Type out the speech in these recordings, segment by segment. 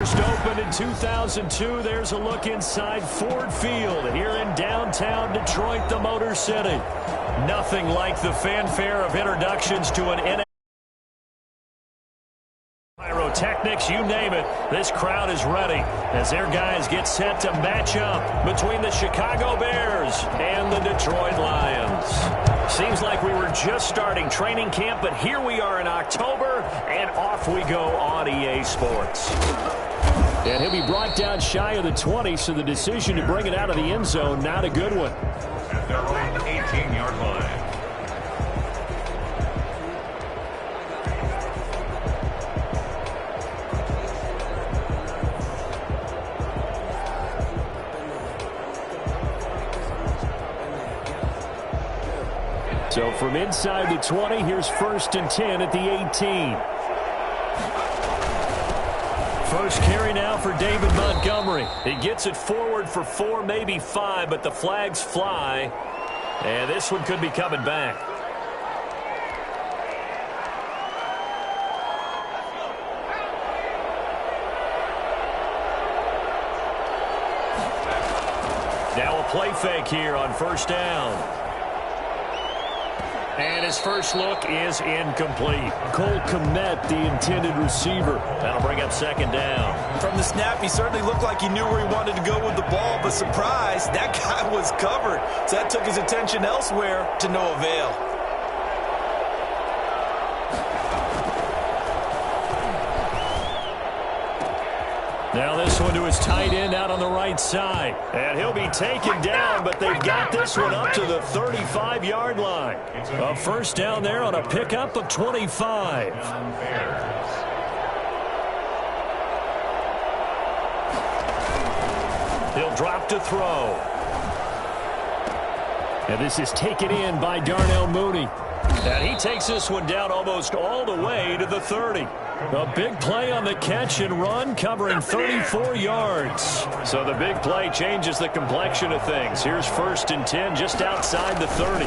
First opened in 2002. There's a look inside Ford Field here in downtown Detroit, the Motor City. Nothing like the fanfare of introductions to an NFL. Pyrotechnics, you name it, this crowd is ready as their guys get set to match up between the Chicago Bears and the Detroit Lions. Seems like we were just starting training camp, but here we are in October, and off we go on EA Sports. And he'll be brought down shy of the 20, so the decision to bring it out of the end zone, not a good one. At their own 18-yard line. So from inside the 20, here's 1st and 10 at the 18. First carry now for David Montgomery. He gets it forward for 4, maybe 5, but the flags fly. And this one could be coming back. Now a play fake here on 1st down. And his first look is incomplete. Cole Kmet, the intended receiver. That'll bring up 2nd down. From the snap, he certainly looked like he knew where he wanted to go with the ball, but surprise, that guy was covered. So that took his attention elsewhere to no avail. Now this one to his tight end out on the right side. And he'll be taken down, but they've got this one up to the 35-yard line. A 1st down there on a pickup of 25. He'll drop to throw. And this is taken in by Darnell Mooney. And he takes this one down almost all the way to the 30. A big play on the catch and run, covering 34 yards. So the big play changes the complexion of things. Here's 1st and 10 just outside the 30.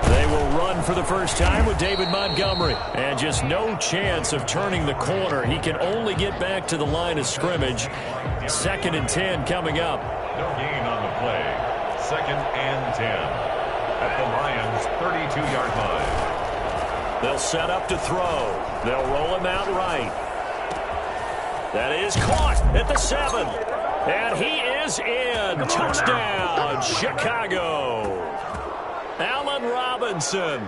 They will run for the first time with David Montgomery. And just no chance of turning the corner. He can only get back to the line of scrimmage. 2nd and 10 coming up. No gain on the play. 2nd and 10. At the Lions' 32-yard line. They'll set up to throw. They'll roll him out right. That is caught at the 7. And he is in. Touchdown, Chicago. Allen Robinson,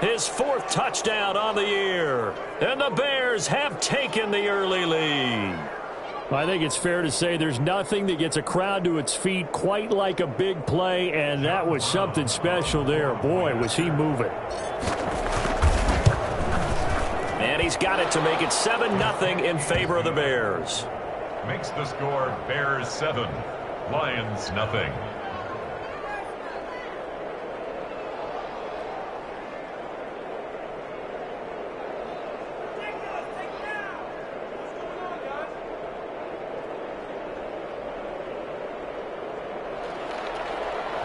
his 4th touchdown on the year. And the Bears have taken the early lead. I think it's fair to say there's nothing that gets a crowd to its feet quite like a big play, and that was something special there. Boy, was he moving. And he's got it to make it 7-0 in favor of the Bears. Makes the score Bears 7, Lions nothing.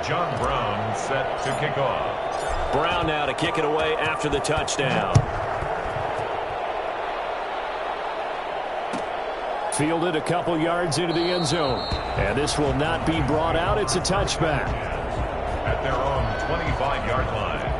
John Brown set to kick off. Brown now to kick it away after the touchdown. Fielded a couple yards into the end zone. And this will not be brought out. It's a touchback. At their own 25-yard line.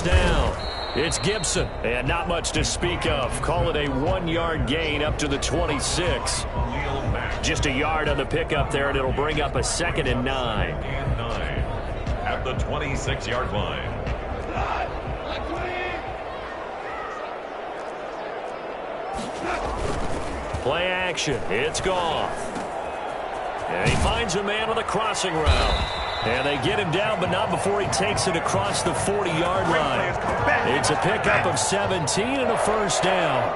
Down. It's Gibson, and not much to speak of. Call it a 1-yard gain up to the 26. Just a yard on the pickup there, and it'll bring up a 2nd and 9. At the 26-yard line. Play action. It's Goff. And he finds a man on the crossing route. And they get him down, but not before he takes it across the 40-yard line. It's a pickup of 17 and a 1st down.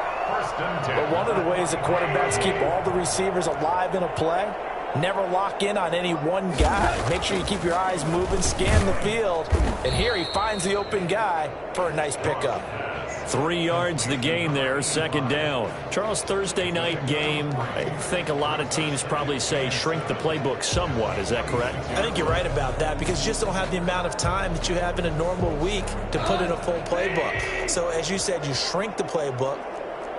But one of the ways that quarterbacks keep all the receivers alive in a play, never lock in on any one guy. Make sure you keep your eyes moving, scan the field. And here he finds the open guy for a nice pickup. 3 yards the gain there, second down. Charles, Thursday night game, I think a lot of teams probably say shrink the playbook somewhat. Is that correct? I think you're right about that because you just don't have the amount of time that you have in a normal week to put in a full playbook. So as you said, you shrink the playbook,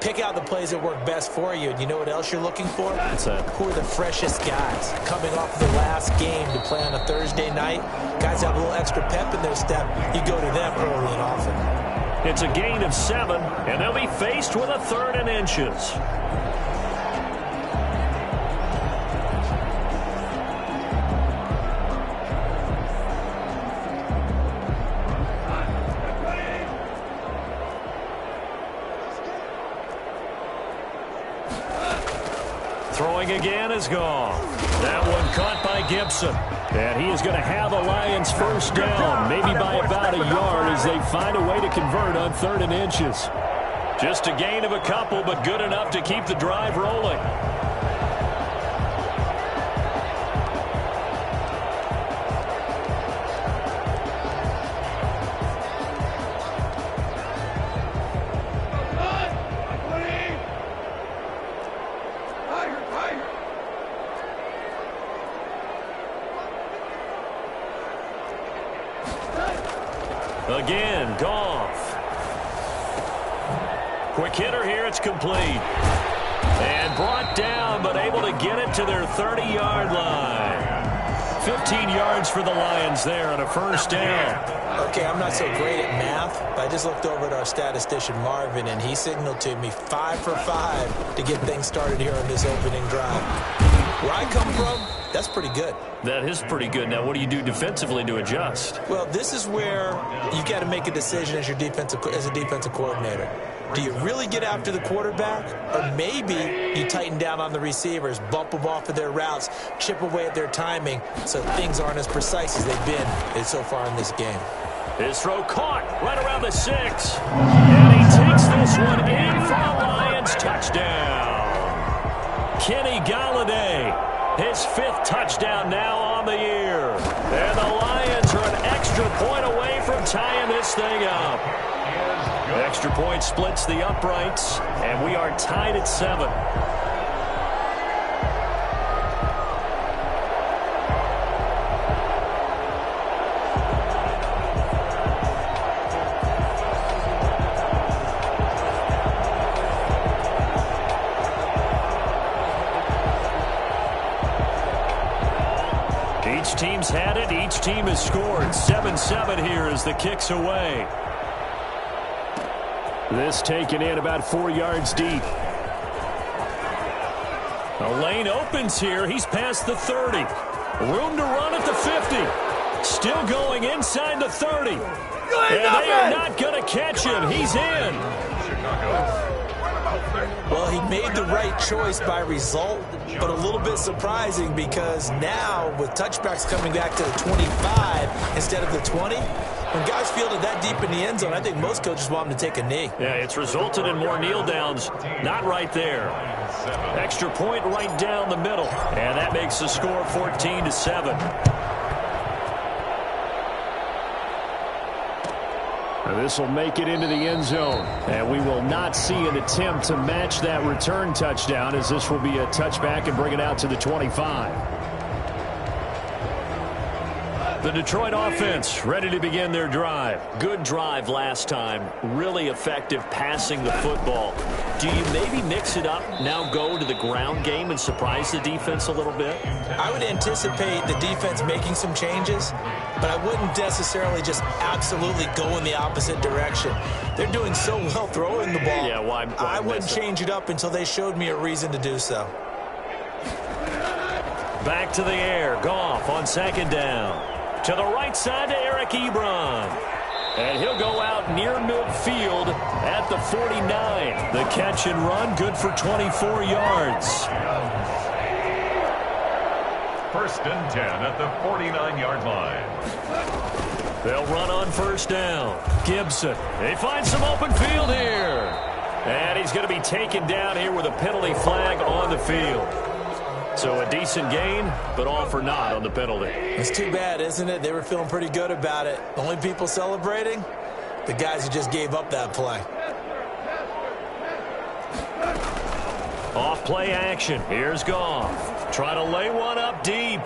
pick out the plays that work best for you. And you know what else you're looking for? What's that? Who are the freshest guys coming off the last game to play on a Thursday night? Guys have a little extra pep in their step. You go to them early and often. It's a gain of 7, and they'll be faced with a 3rd and inches. Throwing again is gone. That one caught by Gibson. And he is going to have the Lions first down, maybe by about a yard as they find a way to convert on 3rd and inches. Just a gain of a couple, but good enough to keep the drive rolling. Again, Goff. Quick hitter here, it's complete. And brought down, but able to get it to their 30-yard line. 15 yards for the Lions there on a first down. Okay, I'm not so great at math, but I just looked over at our statistician, Marvin, and he signaled to me 5 for 5 to get things started here on this opening drive. Where I come from, that's pretty good. That is pretty good. Now, what do you do defensively to adjust? Well, this is where you got to make a decision as a defensive coordinator. Do you really get after the quarterback, or maybe you tighten down on the receivers, bump them off of their routes, chip away at their timing, so things aren't as precise as they've been so far in this game. His throw caught right around the 6. And he takes this one in for a Lions touchdown. Kenny Galladay, his 5th touchdown now on the year. And the Lions are an extra point away from tying this thing up. The extra point splits the uprights, and we are tied at 7. Each team's had it. Each team has scored. 7-7 here as the kick's away. This taken in about 4 yards deep. The lane opens here. He's past the 30. Room to run at the 50. Still going inside the 30. And they are not going to catch him. He's in. Well, he made the right choice by result, but a little bit surprising because now with touchbacks coming back to the 25 instead of the 20, when guys fielded that deep in the end zone, I think most coaches want them to take a knee. Yeah, it's resulted in more kneel downs. Not right there. Extra point right down the middle. And that makes the score 14-7. This will make it into the end zone. And we will not see an attempt to match that return touchdown, as this will be a touchback and bring it out to the 25. The Detroit offense ready to begin their drive. Good drive last time. Really effective passing the football. Do you maybe mix it up, now go to the ground game and surprise the defense a little bit? I would anticipate the defense making some changes, but I wouldn't necessarily just absolutely go in the opposite direction. They're doing so well throwing the ball. Yeah, why I wouldn't change it up until they showed me a reason to do so. Back to the air. Goff on second down. To the right side to Eric Ebron. And he'll go out near midfield at the 49. The catch and run good for 24 yards. First and 10 at the 49-yard line. They'll run on first down. Gibson. They find some open field here. And he's going to be taken down here with a penalty flag on the field. So a decent gain, but all for naught on the penalty. It's too bad, isn't it? They were feeling pretty good about it. The only people celebrating, the guys who just gave up that play. play action. Here's Goff. Try to lay one up deep.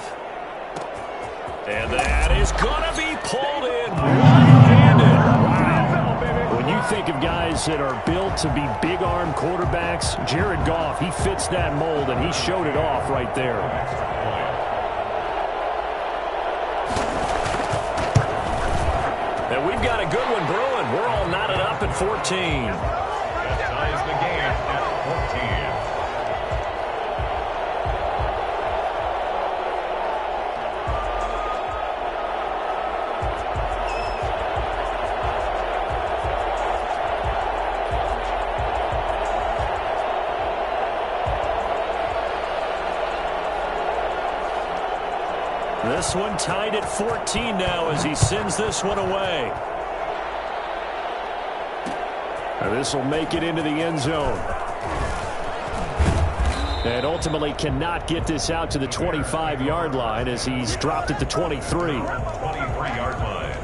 And that is going to be pulled in one-handed. Wow. When you think of guys that are built to be big-arm quarterbacks, Jared Goff, he fits that mold, and he showed it off right there. And we've got a good one brewing. We're all knotted up at 14. That ties the game at 14. This one tied at 14 now as he sends this one away. This will make it into the end zone. And ultimately cannot get this out to the 25-yard line as he's dropped at the 23. 23-yard line.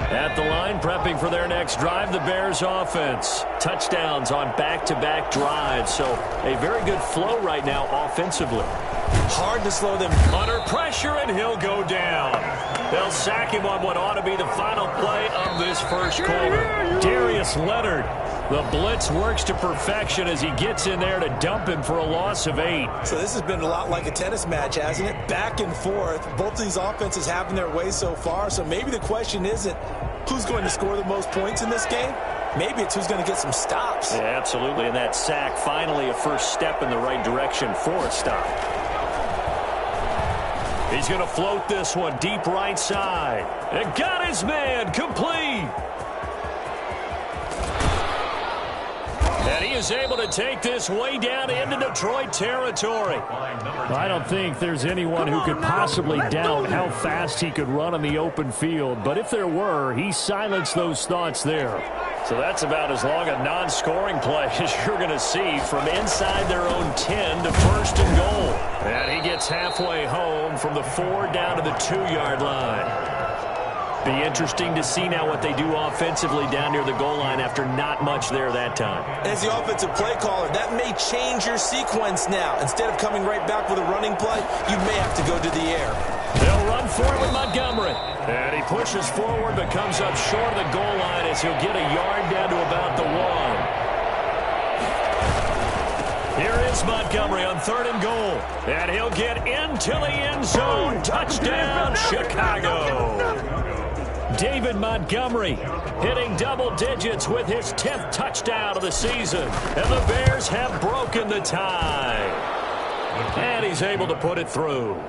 At the line, prepping for their next drive, the Bears offense. Touchdowns on back-to-back drives, so a very good flow right now offensively. Hard to slow them. Under pressure, and he'll go down. They'll sack him on what ought to be the final play of this first quarter. Darius Leonard. The blitz works to perfection as he gets in there to dump him for a loss of 8. So this has been a lot like a tennis match, hasn't it? Back and forth. Both of these offenses having their way so far. So maybe the question isn't who's going to score the most points in this game. Maybe it's who's going to get some stops. Yeah, absolutely. And that sack, finally a first step in the right direction for a stop. He's going to float this one deep right side. And got his man complete. And he is able to take this way down into Detroit territory. I don't think there's anyone who could possibly doubt how fast he could run on the open field. But if there were, he silenced those thoughts there. So that's about as long a non-scoring play as you're going to see from inside their own 10 to first and goal. And he gets halfway home from the 4 down to the 2-yard line. Be interesting to see now what they do offensively down near the goal line after not much there that time. As the offensive play caller, that may change your sequence now. Instead of coming right back with a running play, you may have to go to the air. They'll run for it with Montgomery. And he pushes forward but comes up short of the goal line as he'll get a yard down to about the 1. Here is Montgomery on 3rd and goal. And he'll get into the end zone. Touchdown, Chicago. David Montgomery hitting double digits with his 10th touchdown of the season. And the Bears have broken the tie. And he's able to put it through.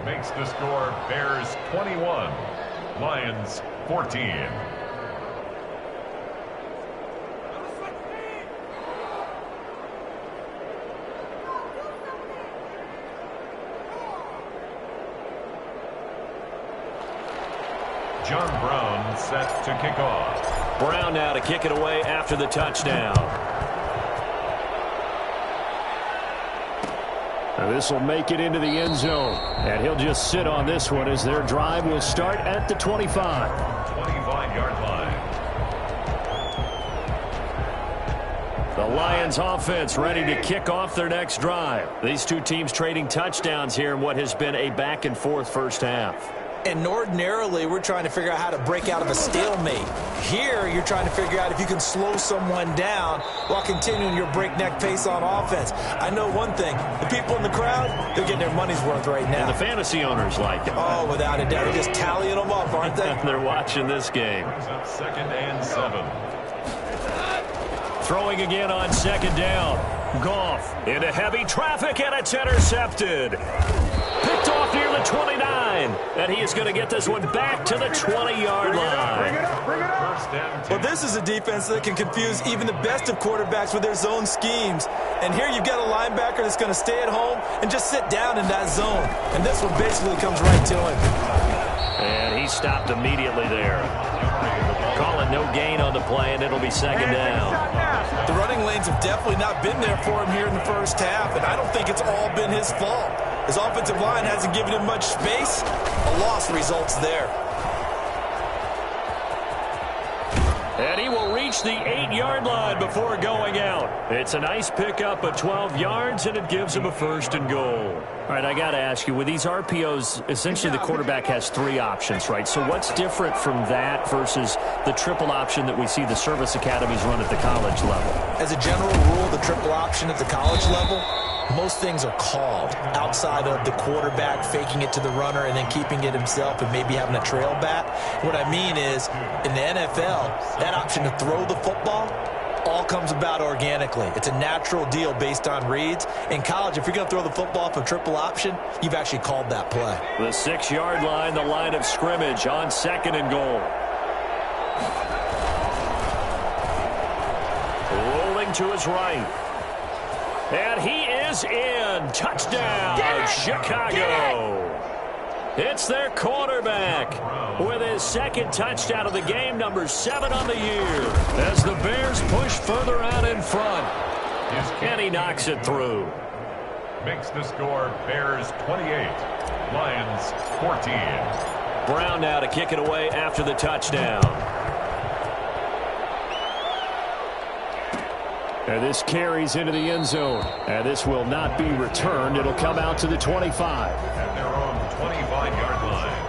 Makes the score Bears 21, Lions 14. John Brown set to kick off. Brown now to kick it away after the touchdown. Now this will make it into the end zone. And he'll just sit on this one as their drive will start at the 25. 25-yard line. The Lions offense ready to kick off their next drive. These two teams trading touchdowns here in what has been a back-and-forth first half. And ordinarily, we're trying to figure out how to break out of a stalemate. Here, you're trying to figure out if you can slow someone down while continuing your breakneck pace on offense. I know one thing. The people in the crowd, they're getting their money's worth right now. And the fantasy owners like it. Oh, without a doubt. They're just tallying them up, aren't they? They're watching this game. Brings up 2nd and 7. Throwing again on 2nd down. Goff into heavy traffic, and it's intercepted. Picked off near the 29, and he is going to get this one back to the 20-yard line. Well, this is a defense that can confuse even the best of quarterbacks with their zone schemes. And here you've got a linebacker that's going to stay at home and just sit down in that zone. And this one basically comes right to him. And he stopped immediately there. Calling no gain on the play, and it'll be 2nd down. The running lanes have definitely not been there for him here in the first half, and I don't think it's all been his fault. His offensive line hasn't given him much space. A loss results there. And he will reach the 8-yard line before going out. It's a nice pickup of 12 yards, and it gives him a 1st and goal. All right, I got to ask you, with these RPOs, essentially the quarterback has 3 options, right? So what's different from that versus the triple option that we see the service academies run at the college level? As a general rule, the triple option at the college level, most things are called outside of the quarterback faking it to the runner and then keeping it himself and maybe having a trail back. What I mean is, in the NFL, that option to throw the football all comes about organically. It's a natural deal based on reads. In college, if you're going to throw the football off a triple option, you've actually called that play. The 6-yard line, the line of scrimmage on 2nd and goal. Rolling to his right. And he is in. Touchdown, Chicago. It's their quarterback with his 2nd touchdown of the game, number 7 on the year, as the Bears push further out in front. And he knocks it through. Makes the score Bears 28, Lions 14. Brown now to kick it away after the touchdown. And this carries into the end zone. And this will not be returned. It'll come out to the 25. At their own 25-yard line.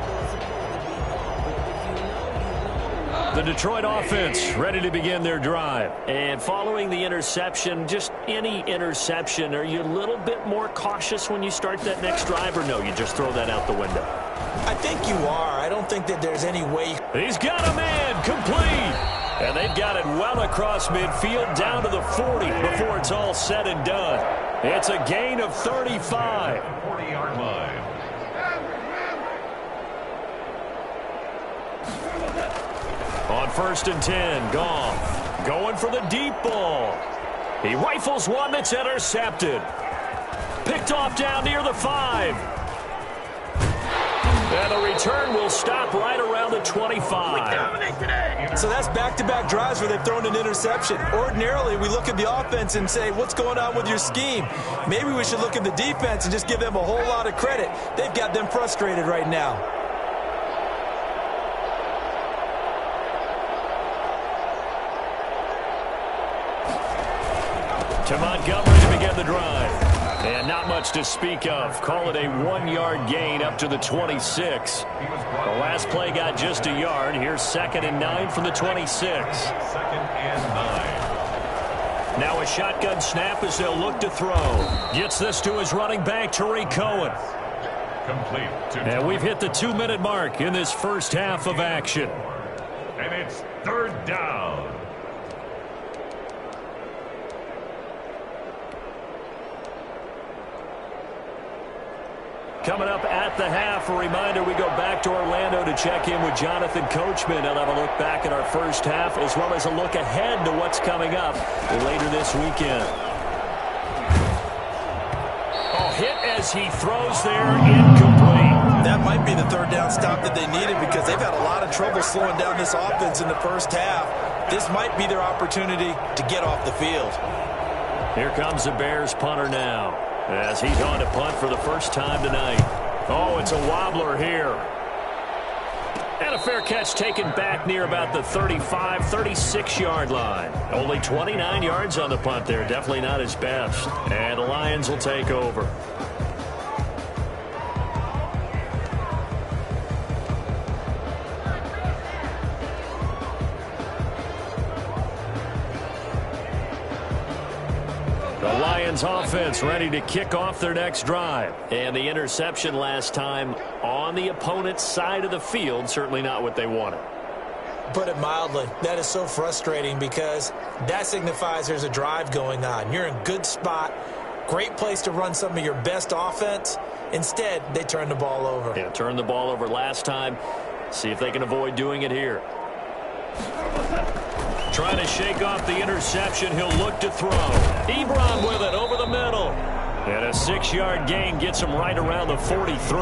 The Detroit offense ready to begin their drive. And following the interception, just any interception, are you a little bit more cautious when you start that next drive, or no, you just throw that out the window? I think you are. I don't think that there's any way. He's got a man, complete. And they've got it well across midfield down to the 40 before it's all said and done. It's a gain of 35. 40-yard line. On 1st and 10, Goff going for the deep ball. He rifles one that's intercepted. Picked off down near the 5. And the return will stop right around the 25. So that's back-to-back drives where they've thrown an interception. Ordinarily, we look at the offense and say, what's going on with your scheme? Maybe we should look at the defense and just give them a whole lot of credit. They've got them frustrated right now. To Montgomery to begin the drive. And not much to speak of. Call it a 1-yard gain up to the 26. The last play got just a yard. Here's 2nd and 9 from the 26. 2nd and 9. Now a shotgun snap as they'll look to throw. Gets this to his running back, Tariq Cohen. Complete. And we've hit the 2-minute mark in this first half of action. And it's 3rd down. Coming up at the half, a reminder, we go back to Orlando to check in with Jonathan Coachman and have a look back at our first half, as well as a look ahead to what's coming up later this weekend. Oh, hit as he throws there, incomplete. That might be the 3rd down stop that they needed because they've had a lot of trouble slowing down this offense in the first half. This might be their opportunity to get off the field. Here comes the Bears punter now, as he's on to punt for the first time tonight. Oh, it's a wobbler here. And a fair catch taken back near about the 35, 36-yard line. Only 29 yards on the punt there. Definitely not his best. And the Lions will take over. The Lions offense ready to kick off their next drive. And the interception last time on the opponent's side of the field, certainly not what they wanted. Put it mildly, that is so frustrating because that signifies there's a drive going on. You're in a good spot, great place to run some of your best offense. Instead, they turn the ball over. Yeah, turned the ball over last time. See if they can avoid doing it here. Trying to shake off the interception. He'll look to throw. Ebron with it over the middle. And a 6-yard gain gets him right around the 43.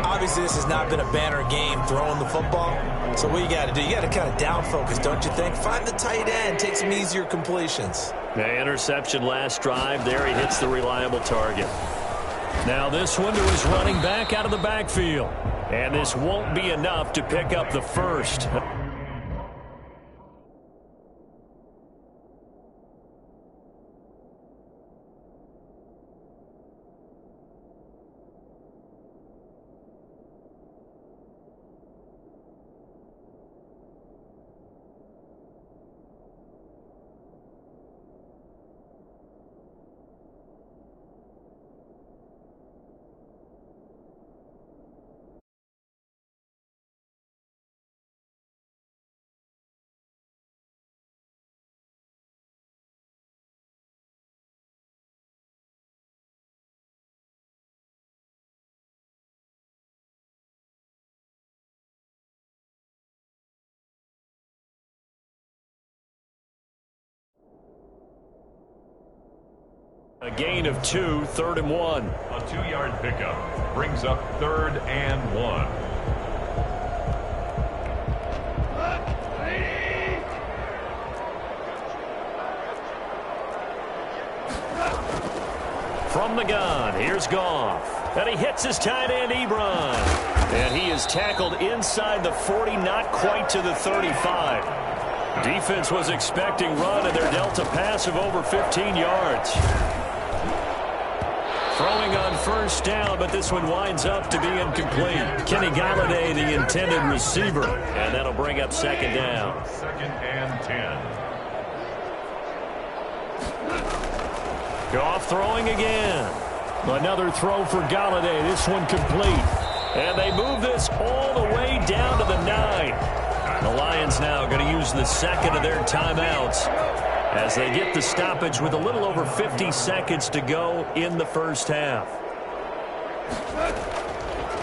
Obviously, this has not been a banner game throwing the football. So what you got to do, you got to kind of down focus, don't you think? Find the tight end, take some easier completions. The interception last drive. There he hits the reliable target. Now this one to his running back out of the backfield. And this won't be enough to pick up the first. A gain of 2, 3rd and 1. A 2-yard pickup brings up 3rd and 1. From the gun, here's Goff. And he hits his tight end, Ebron. And he is tackled inside the 40, not quite to the 35. Defense was expecting run, and they're dealt a pass of over 15 yards. Throwing on 1st down, but this one winds up to be incomplete. Kenny Galladay, the intended receiver. And that'll bring up 2nd down. 2nd and 10. Goff throwing again. Another throw for Galladay. This one complete. And they move this all the way down to the 9. The Lions now going to use the 2nd of their timeouts as they get the stoppage with a little over 50 seconds to go in the 1st half.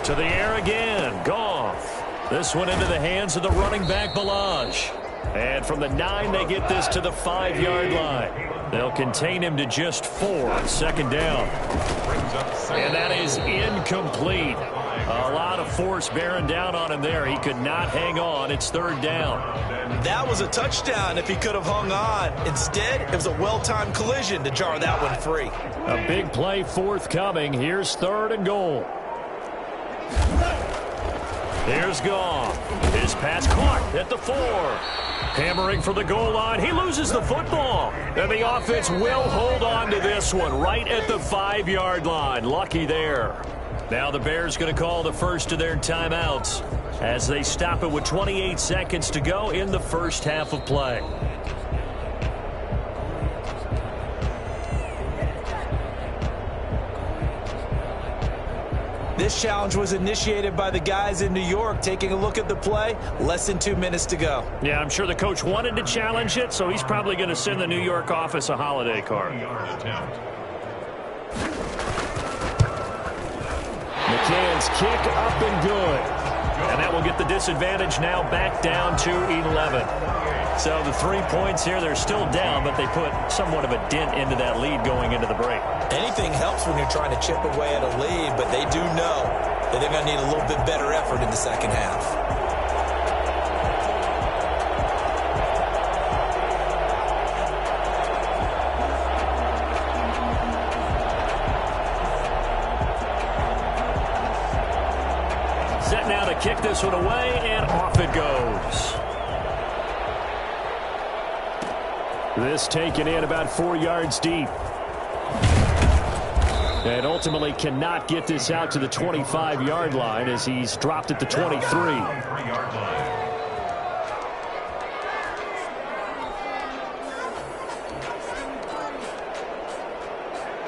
To the air again. Goff. This one into the hands of the running back, Balaj. And from the 9, they get this to the 5-yard line. They'll contain him to just 4. 2nd down. And that is incomplete. A lot of force bearing down on him there. He could not hang on. It's 3rd down. That was a touchdown if he could have hung on. Instead, it was a well-timed collision to jar that one free. A big play forthcoming. Here's 3rd and goal. Here's Goff. His pass caught at the 4. Hammering for the goal line. He loses the football. And the offense will hold on to this one right at the 5-yard line. Lucky there. Now the Bears going to call the first of their timeouts as they stop it with 28 seconds to go in the 1st half of play. This challenge was initiated by the guys in New York. Taking a look at the play, less than 2 minutes to go. Yeah, I'm sure the coach wanted to challenge it, so he's probably going to send the New York office a holiday card. McCann's kick up and good. And that will get the disadvantage now back down to 11. So the 3 points here, they're still down, but they put somewhat of a dent into that lead going into the break. Anything helps when you're trying to chip away at a lead, but they do know that they're going to need a little bit better effort in the 2nd half. Set now to kick this one away, and off it goes. This taken in about 4 yards deep. And ultimately cannot get this out to the 25-yard line as he's dropped at the 23.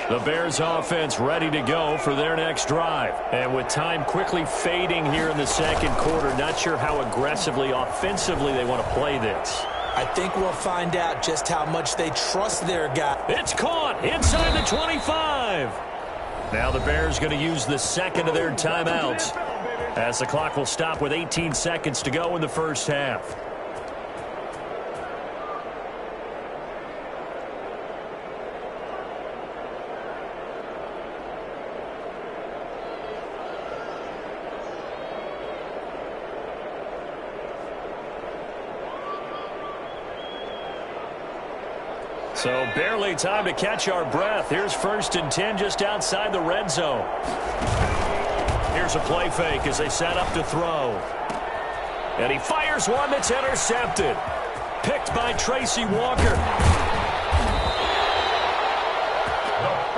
The Bears offense ready to go for their next drive. And with time quickly fading here in the 2nd quarter, not sure how aggressively, offensively they want to play this. I think we'll find out just how much they trust their guy. It's caught inside the 25. Now the Bears going to use the 2nd of their timeouts as the clock will stop with 18 seconds to go in the 1st half. So barely time to catch our breath. Here's 1st and 10 just outside the red zone. Here's a play fake as they set up to throw. And he fires one that's intercepted. Picked by Tracy Walker. The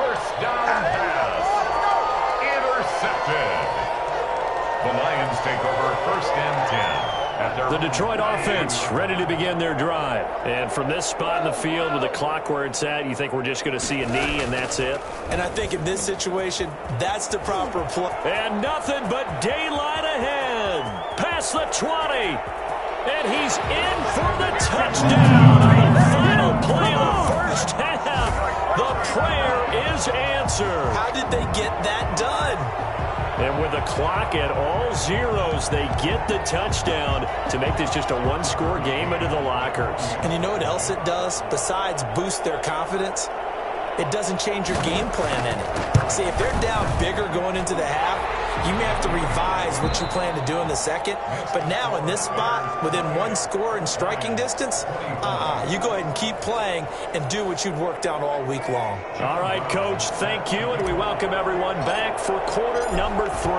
1st down pass. Intercepted. The Lions take over 1st and 10. The Detroit offense ready to begin their drive. And from this spot in the field with the clock where it's at, you think we're just going to see a knee and that's it? And I think in this situation, that's the proper play. And nothing but daylight ahead. Past the 20. And he's in for the touchdown. The final play of the 1st half. The prayer is answered. How did they get that done? And with the clock at all zeros, they get the touchdown to make this just a one-score game into the lockers. And you know what else it does besides boost their confidence? it doesn't change your game plan any. See, if they're down bigger going into the half, you may have to revise what you plan to do in the second. But now in this spot, within one score in striking distance, you go ahead and keep playing and do what you've worked on all week long. All right, Coach, thank you, and we welcome everyone back for quarter number 3.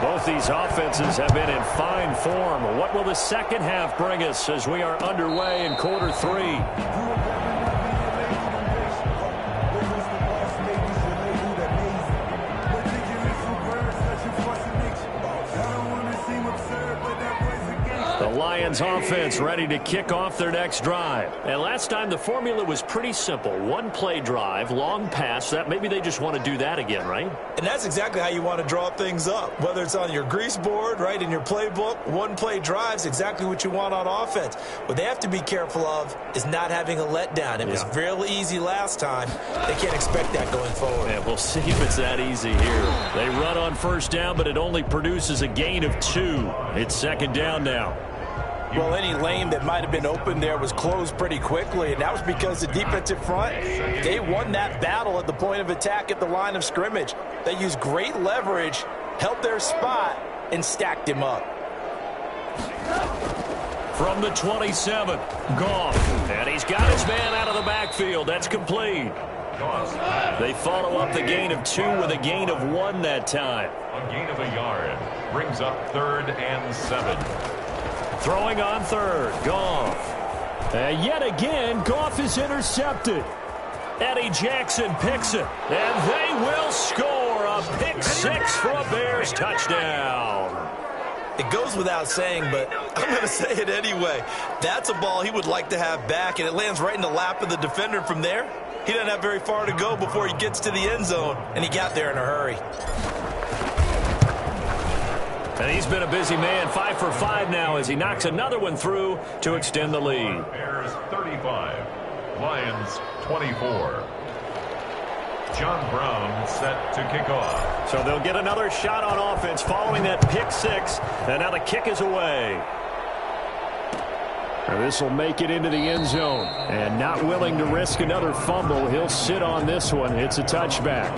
Both these offenses have been in fine form. What will the second half bring us as we are underway in quarter 3? The Lions offense ready to kick off their next drive. And last time the formula was pretty simple. One play drive, long pass. That maybe they just want to do that again, right? And that's exactly how you want to draw things up. Whether it's on your grease board, right, in your playbook, one play drive's exactly what you want on offense. What they have to be careful of is not having a letdown. It was real easy last time. They can't expect that going forward. Yeah, we'll see if it's that easy here. They run on first down, but it only produces a gain of 2. It's second down now. Well, any lane that might have been open there was closed pretty quickly, and that was because the defensive front, they won that battle at the point of attack at the line of scrimmage. They used great leverage, held their spot, and stacked him up. From the 27, Goff. And he's got his man out of the backfield. That's complete. They follow up the gain of 2 with a gain of 1 that time. A gain of a yard brings up 3rd and 7. Throwing on 3rd, Goff. And yet again, Goff is intercepted. Eddie Jackson picks it, and they will score a pick 6 for a Bears touchdown. It goes without saying, but I'm going to say it anyway. That's a ball he would like to have back, and it lands right in the lap of the defender. From there, he doesn't have very far to go before he gets to the end zone, and he got there in a hurry. And he's been a busy man, 5 for 5 now as he knocks another one through to extend the lead. Bears 35, Lions 24. John Brown set to kick off. So they'll get another shot on offense following that pick 6, and now the kick is away. This will make it into the end zone, and not willing to risk another fumble, he'll sit on this one. It's a touchback.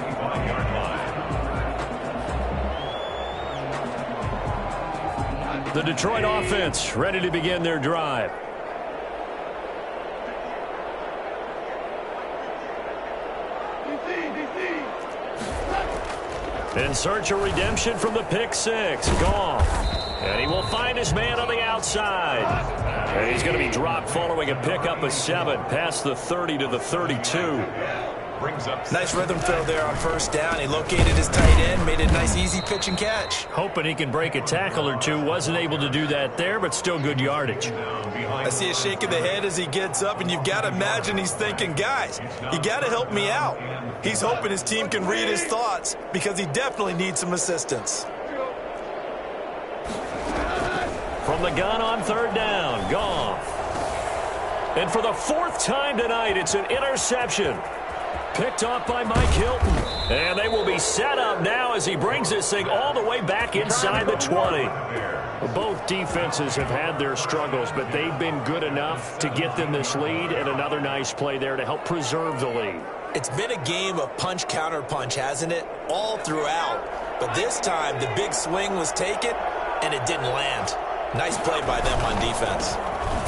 The Detroit offense ready to begin their drive. In search of redemption from the pick 6. Goff. And he will find his man on the outside. And he's going to be dropped following a pickup of 7 past the 30 to the 32. Nice rhythm throw there on first down. He located his tight end, made a nice easy pitch and catch. Hoping he can break a tackle or two. Wasn't able to do that there, but still good yardage. I see a shake of the head as he gets up, and you've got to imagine he's thinking, guys, you got to help me out. He's hoping his team can read his thoughts because he definitely needs some assistance. From the gun on 3rd down, Goff. And for the 4th time tonight, it's an interception. Picked off by Mike Hilton. And they will be set up now as he brings this thing all the way back inside the 20. Both defenses have had their struggles, but they've been good enough to get them this lead, and another nice play there to help preserve the lead. It's been a game of punch-counter-punch, hasn't it? All throughout. But this time, the big swing was taken, and it didn't land. Nice play by them on defense.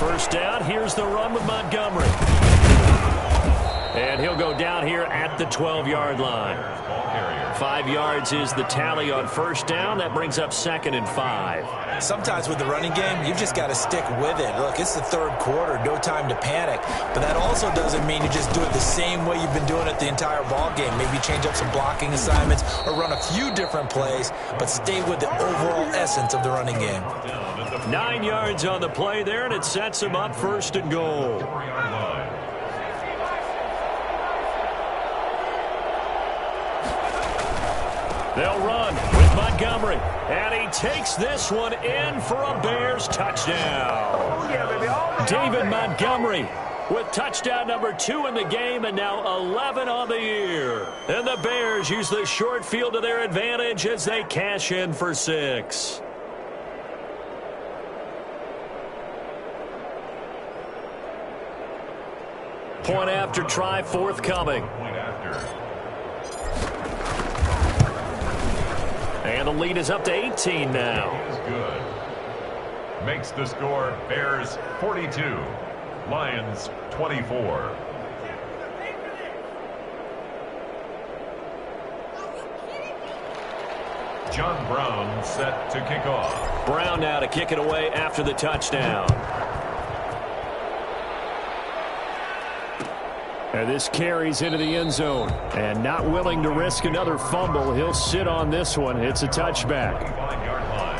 First down, here's the run with Montgomery. And he'll go down here at the 12-yard line. 5 yards is the tally on first down. That brings up 2nd and 5. Sometimes with the running game, you've just got to stick with it. Look, it's the 3rd quarter, no time to panic. But that also doesn't mean you just do it the same way you've been doing it the entire ball game. Maybe change up some blocking assignments or run a few different plays, but stay with the overall essence of the running game. 9 yards on the play there, and it sets him up 1st and goal. They'll run with Montgomery, and he takes this one in for a Bears touchdown. David Montgomery with touchdown number 2 in the game, and now 11 on the year. And the Bears use the short field to their advantage as they cash in for 6. Point after try forthcoming. Point after. And the lead is up to 18 now. Is good. Makes the score Bears 42, Lions 24. John Brown set to kick off. Brown now to kick it away after the touchdown. And this carries into the end zone. And not willing to risk another fumble, he'll sit on this one. It's a touchback. 5-yard line.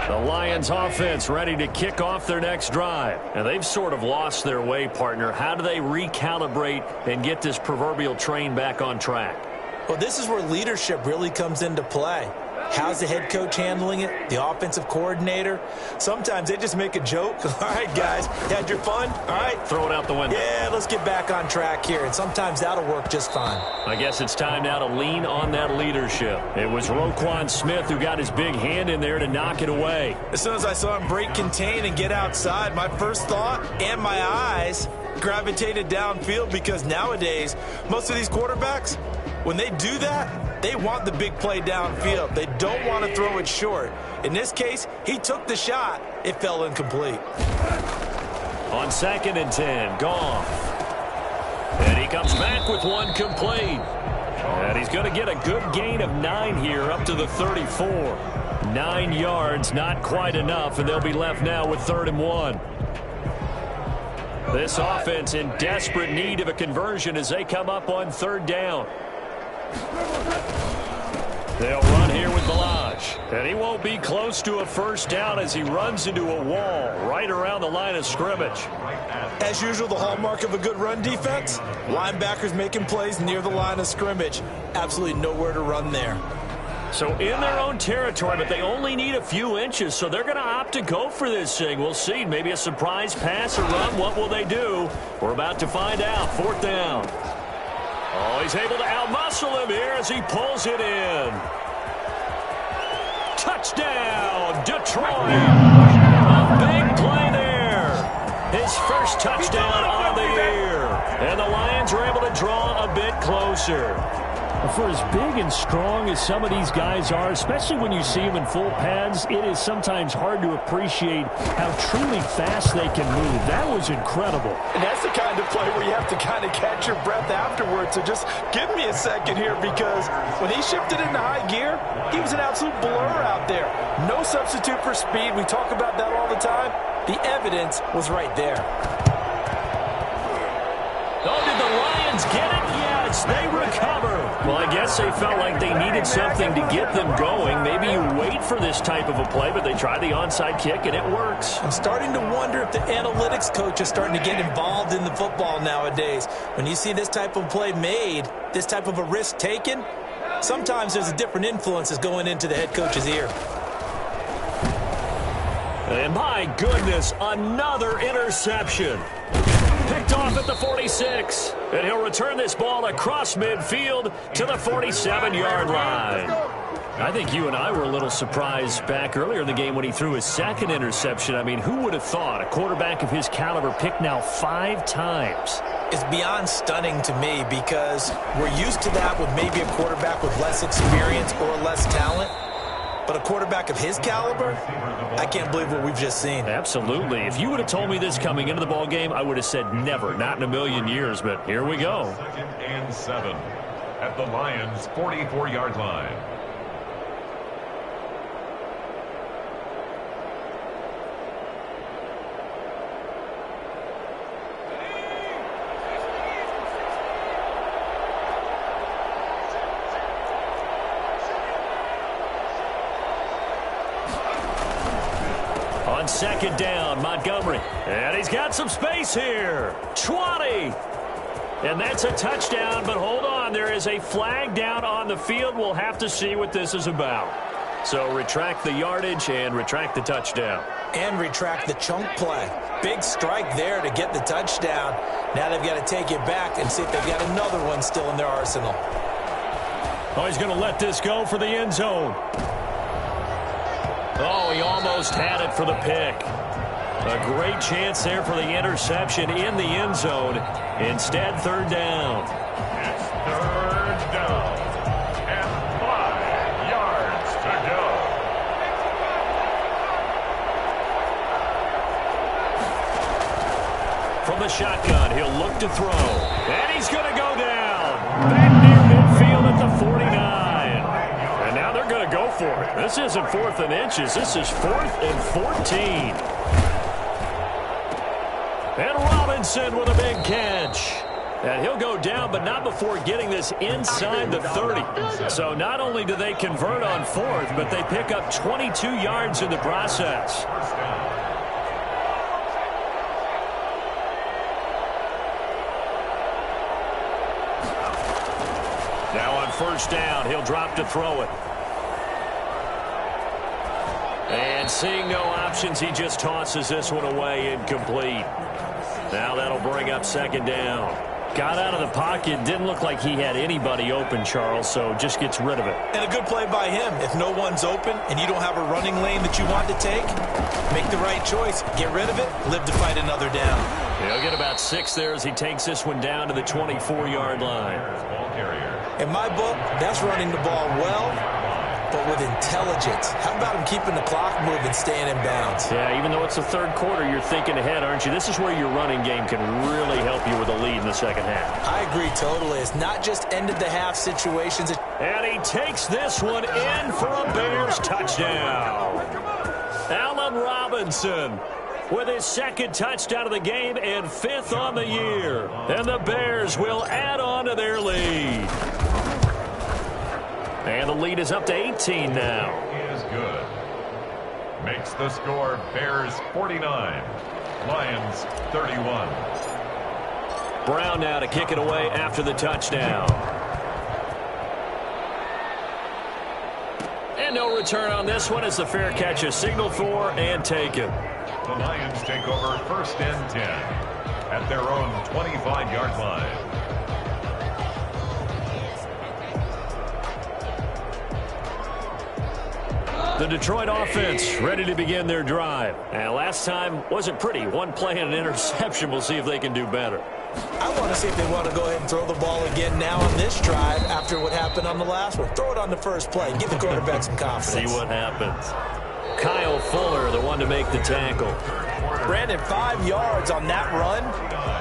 The Lions offense ready to kick off their next drive. And they've sort of lost their way, partner. How do they recalibrate and get this proverbial train back on track? Well, this is where leadership really comes into play. How's the head coach handling it? The offensive coordinator? Sometimes they just make a joke. All right, guys, had your fun? All right. Throw it out the window. Yeah, let's get back on track here. And sometimes that'll work just fine. I guess it's time now to lean on that leadership. It was Roquan Smith who got his big hand in there to knock it away. As soon as I saw him break contain and get outside, my first thought and my eyes gravitated downfield, because nowadays, most of these quarterbacks, when they do that, they want the big play downfield. They don't want to throw it short. In this case, he took the shot. It fell incomplete. On 2nd and 10, Goff. And he comes back with one complete. And he's going to get a good gain of 9 here up to the 34. 9 yards, not quite enough, and they'll be left now with 3rd and 1. This offense in desperate need of a conversion as they come up on 3rd down. They'll run here with Balaj. And he won't be close to a first down as he runs into a wall right around the line of scrimmage. As usual, the hallmark of a good run defense, linebackers making plays near the line of scrimmage. Absolutely nowhere to run there. So in their own territory, but they only need a few inches, so they're going to opt to go for this thing. We'll see. Maybe a surprise pass or run. What will they do? We're about to find out. 4th down. Oh, he's able to outmuscle him here as he pulls it in. Touchdown, Detroit. A big play there. His first touchdown on the year. And the Lions are able to draw a bit closer. For as big and strong as some of these guys are, especially when you see them in full pads, it is sometimes hard to appreciate how truly fast they can move. That was incredible. And that's the kind of play where you have to kind of catch your breath afterwards. So just give me a second here, because when he shifted into high gear, he was an absolute blur out there. No substitute for speed. We talk about that all the time. The evidence was right there. Oh, did the Lions get it? Yes, they recover. Well, I guess they felt like they needed something to get them going. Maybe you wait for this type of a play, but they try the onside kick, and it works. I'm starting to wonder if the analytics coach is starting to get involved in the football nowadays. When you see this type of play made, this type of a risk taken, sometimes there's a different influences going into the head coach's ear. And my goodness, another interception. Picked off at the 46. And he'll return this ball across midfield to the 47-yard line. I think you and I were a little surprised back earlier in the game when he threw his 2nd interception. I mean, who would have thought a quarterback of his caliber picked now 5 times? It's beyond stunning to me, because we're used to that with maybe a quarterback with less experience or less talent. But a quarterback of his caliber, I can't believe what we've just seen. Absolutely. If you would have told me this coming into the ball game, I would have said never, not in a million years. But here we go. 2nd and 7 at the Lions' 44-yard line. On 2nd down, Montgomery. And he's got some space here. 20. And that's a touchdown, but hold on. There is a flag down on the field. We'll have to see what this is about. So retract the yardage and retract the touchdown. And retract the chunk play. Big strike there to get the touchdown. Now they've got to take it back and see if they've got another one still in their arsenal. Oh, he's going to let this go for the end zone. Oh, he almost had it for the pick. A great chance there for the interception in the end zone. Instead, third down. It's third down and 5 yards to go. From the shotgun, he'll look to throw. And he's going to go down. Back near midfield at the 49. And now they're going to go for it. This isn't 4th and inches. This is 4th and 14. And Robinson with a big catch. And he'll go down, but not before getting this inside the 30. So not only do they convert on 4th, but they pick up 22 yards in the process. Now on first down, he'll drop to throw it. And seeing no options, he just tosses this one away incomplete. Now that'll bring up second down. Got out of the pocket, didn't look like he had anybody open, Charles, so just gets rid of it. And a good play by him. If no one's open and you don't have a running lane that you want to take, make the right choice. Get rid of it, live to fight another down. He'll get about 6 there as he takes this one down to the 24-yard line. In my book, that's running the ball well, but with intelligence. How about him keeping the clock moving, staying in bounds? Yeah, even though it's the third quarter, you're thinking ahead, aren't you? This is where your running game can really help you with a lead in the second half. I agree totally. It's not just end-of-the-half situations. And he takes this one in for a Bears touchdown. Allen Robinson with his second touchdown of the game and 5th on the year. And the Bears will add on to their lead. And the lead is up to 18 now. He is good. Makes the score Bears 49, Lions 31. Brown now to kick it away after the touchdown. And no return on this one as the fair catch is signaled for and taken. The Lions take over first and 10 at their own 25-yard line. The Detroit offense ready to begin their drive. And last time wasn't pretty. One play and an interception. We'll see if they can do better. I want to see if they want to go ahead and throw the ball again now on this drive after what happened on the last one. Throw it on the first play. Give the quarterback some confidence. See what happens. Kyle Fuller, the one to make the tackle. Brandon, 5 yards on that run.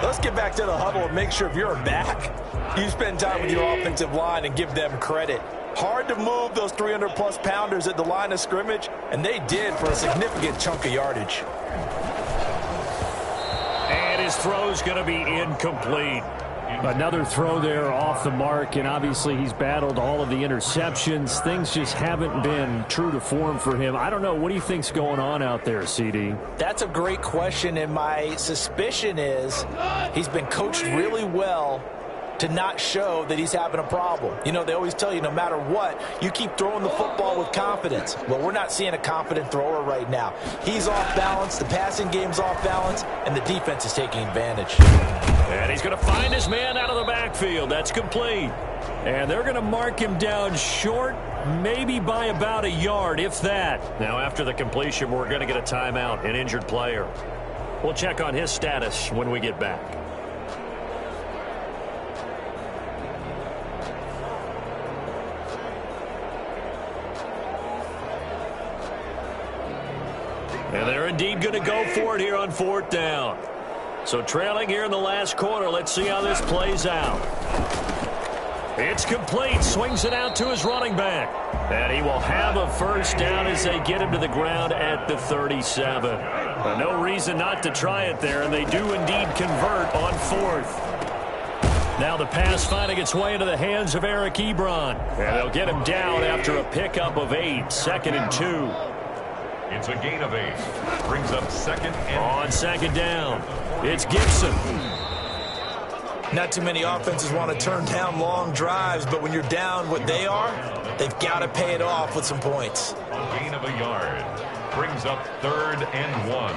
Let's get back to the huddle and make sure if you're back, you spend time with your offensive line and give them credit. Hard to move those 300-plus pounders at the line of scrimmage, and they did for a significant chunk of yardage. And his throw's going to be incomplete. Another throw there off the mark, and obviously he's battled all of the interceptions. Things just haven't been true to form for him. I don't know. What do you think's going on out there, CD? That's a great question, and my suspicion is he's been coached really well to not show that he's having a problem. You know, they always tell you no matter what, you keep throwing the football with confidence. Well, we're not seeing a confident thrower right now. He's off balance, the passing game's off balance, and the defense is taking advantage. And he's going to find his man out of the backfield. That's complete. And they're going to mark him down short, maybe by about a yard, if that. Now, after the completion, we're going to get a timeout, an injured player. We'll check on his status when we get back. And they're indeed going to go for it here on 4th down. So trailing here in the last quarter, let's see how this plays out. It's complete. Swings it out to his running back. And he will have a first down as they get him to the ground at the 37. But no reason not to try it there, and they do indeed convert on 4th. Now the pass finding its way into the hands of Eric Ebron. And they'll get him down after a pickup of 8, 2nd and 2. It's a gain of 8. Brings up 2nd and... On 2nd down, it's Gibson. Not too many offenses want to turn down long drives, but when you're down what they are, they've got to pay it off with some points. A gain of a yard. Brings up 3rd and 1.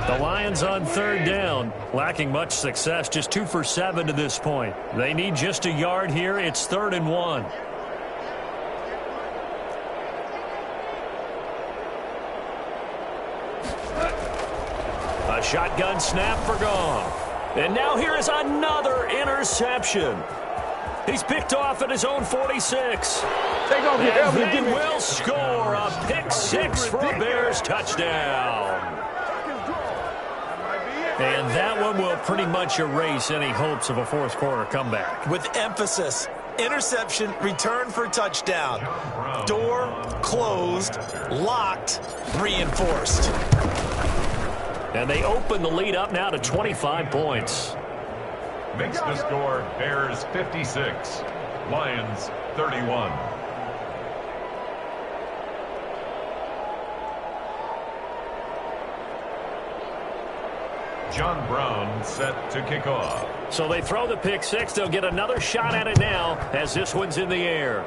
The Lions on third down, lacking much success, just 2 for 7 to this point. They need just a yard here. It's 3rd and 1. A shotgun snap for Goff. And now here is another interception. He's picked off at his own 46. And they will score a pick 6 for a Bears touchdown. And that one will pretty much erase any hopes of a fourth quarter comeback. With emphasis, interception, return for touchdown. Door closed, locked, reinforced. And they open the lead up now to 25 points. Makes the score Bears 56, Lions 31. John Brown set to kick off. So they throw the pick 6. They'll get another shot at it now as this one's in the air.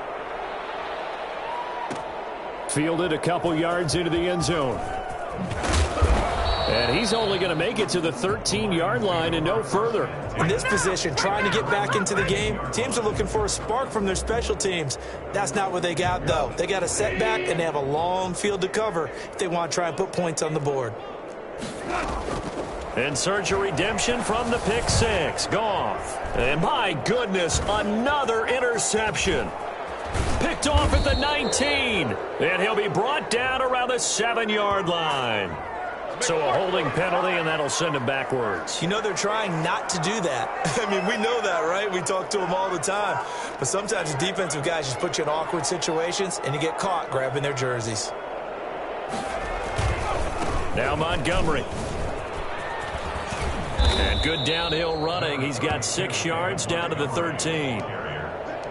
Fielded a couple yards into the end zone. And he's only going to make it to the 13-yard line and no further. In this position, trying to get back into the game, teams are looking for a spark from their special teams. That's not what they got, though. They got a setback, and they have a long field to cover if they want to try and put points on the board. In search of redemption from the pick 6. Goff. And my goodness, another interception. Picked off at the 19. And he'll be brought down around the 7-yard line. So a holding penalty, and that'll send him backwards. You know, they're trying not to do that. I mean, we know that, right? We talk to them all the time. But sometimes the defensive guys just put you in awkward situations, and you get caught grabbing their jerseys. Now Montgomery. And good downhill running. He's got 6 yards down to the 13.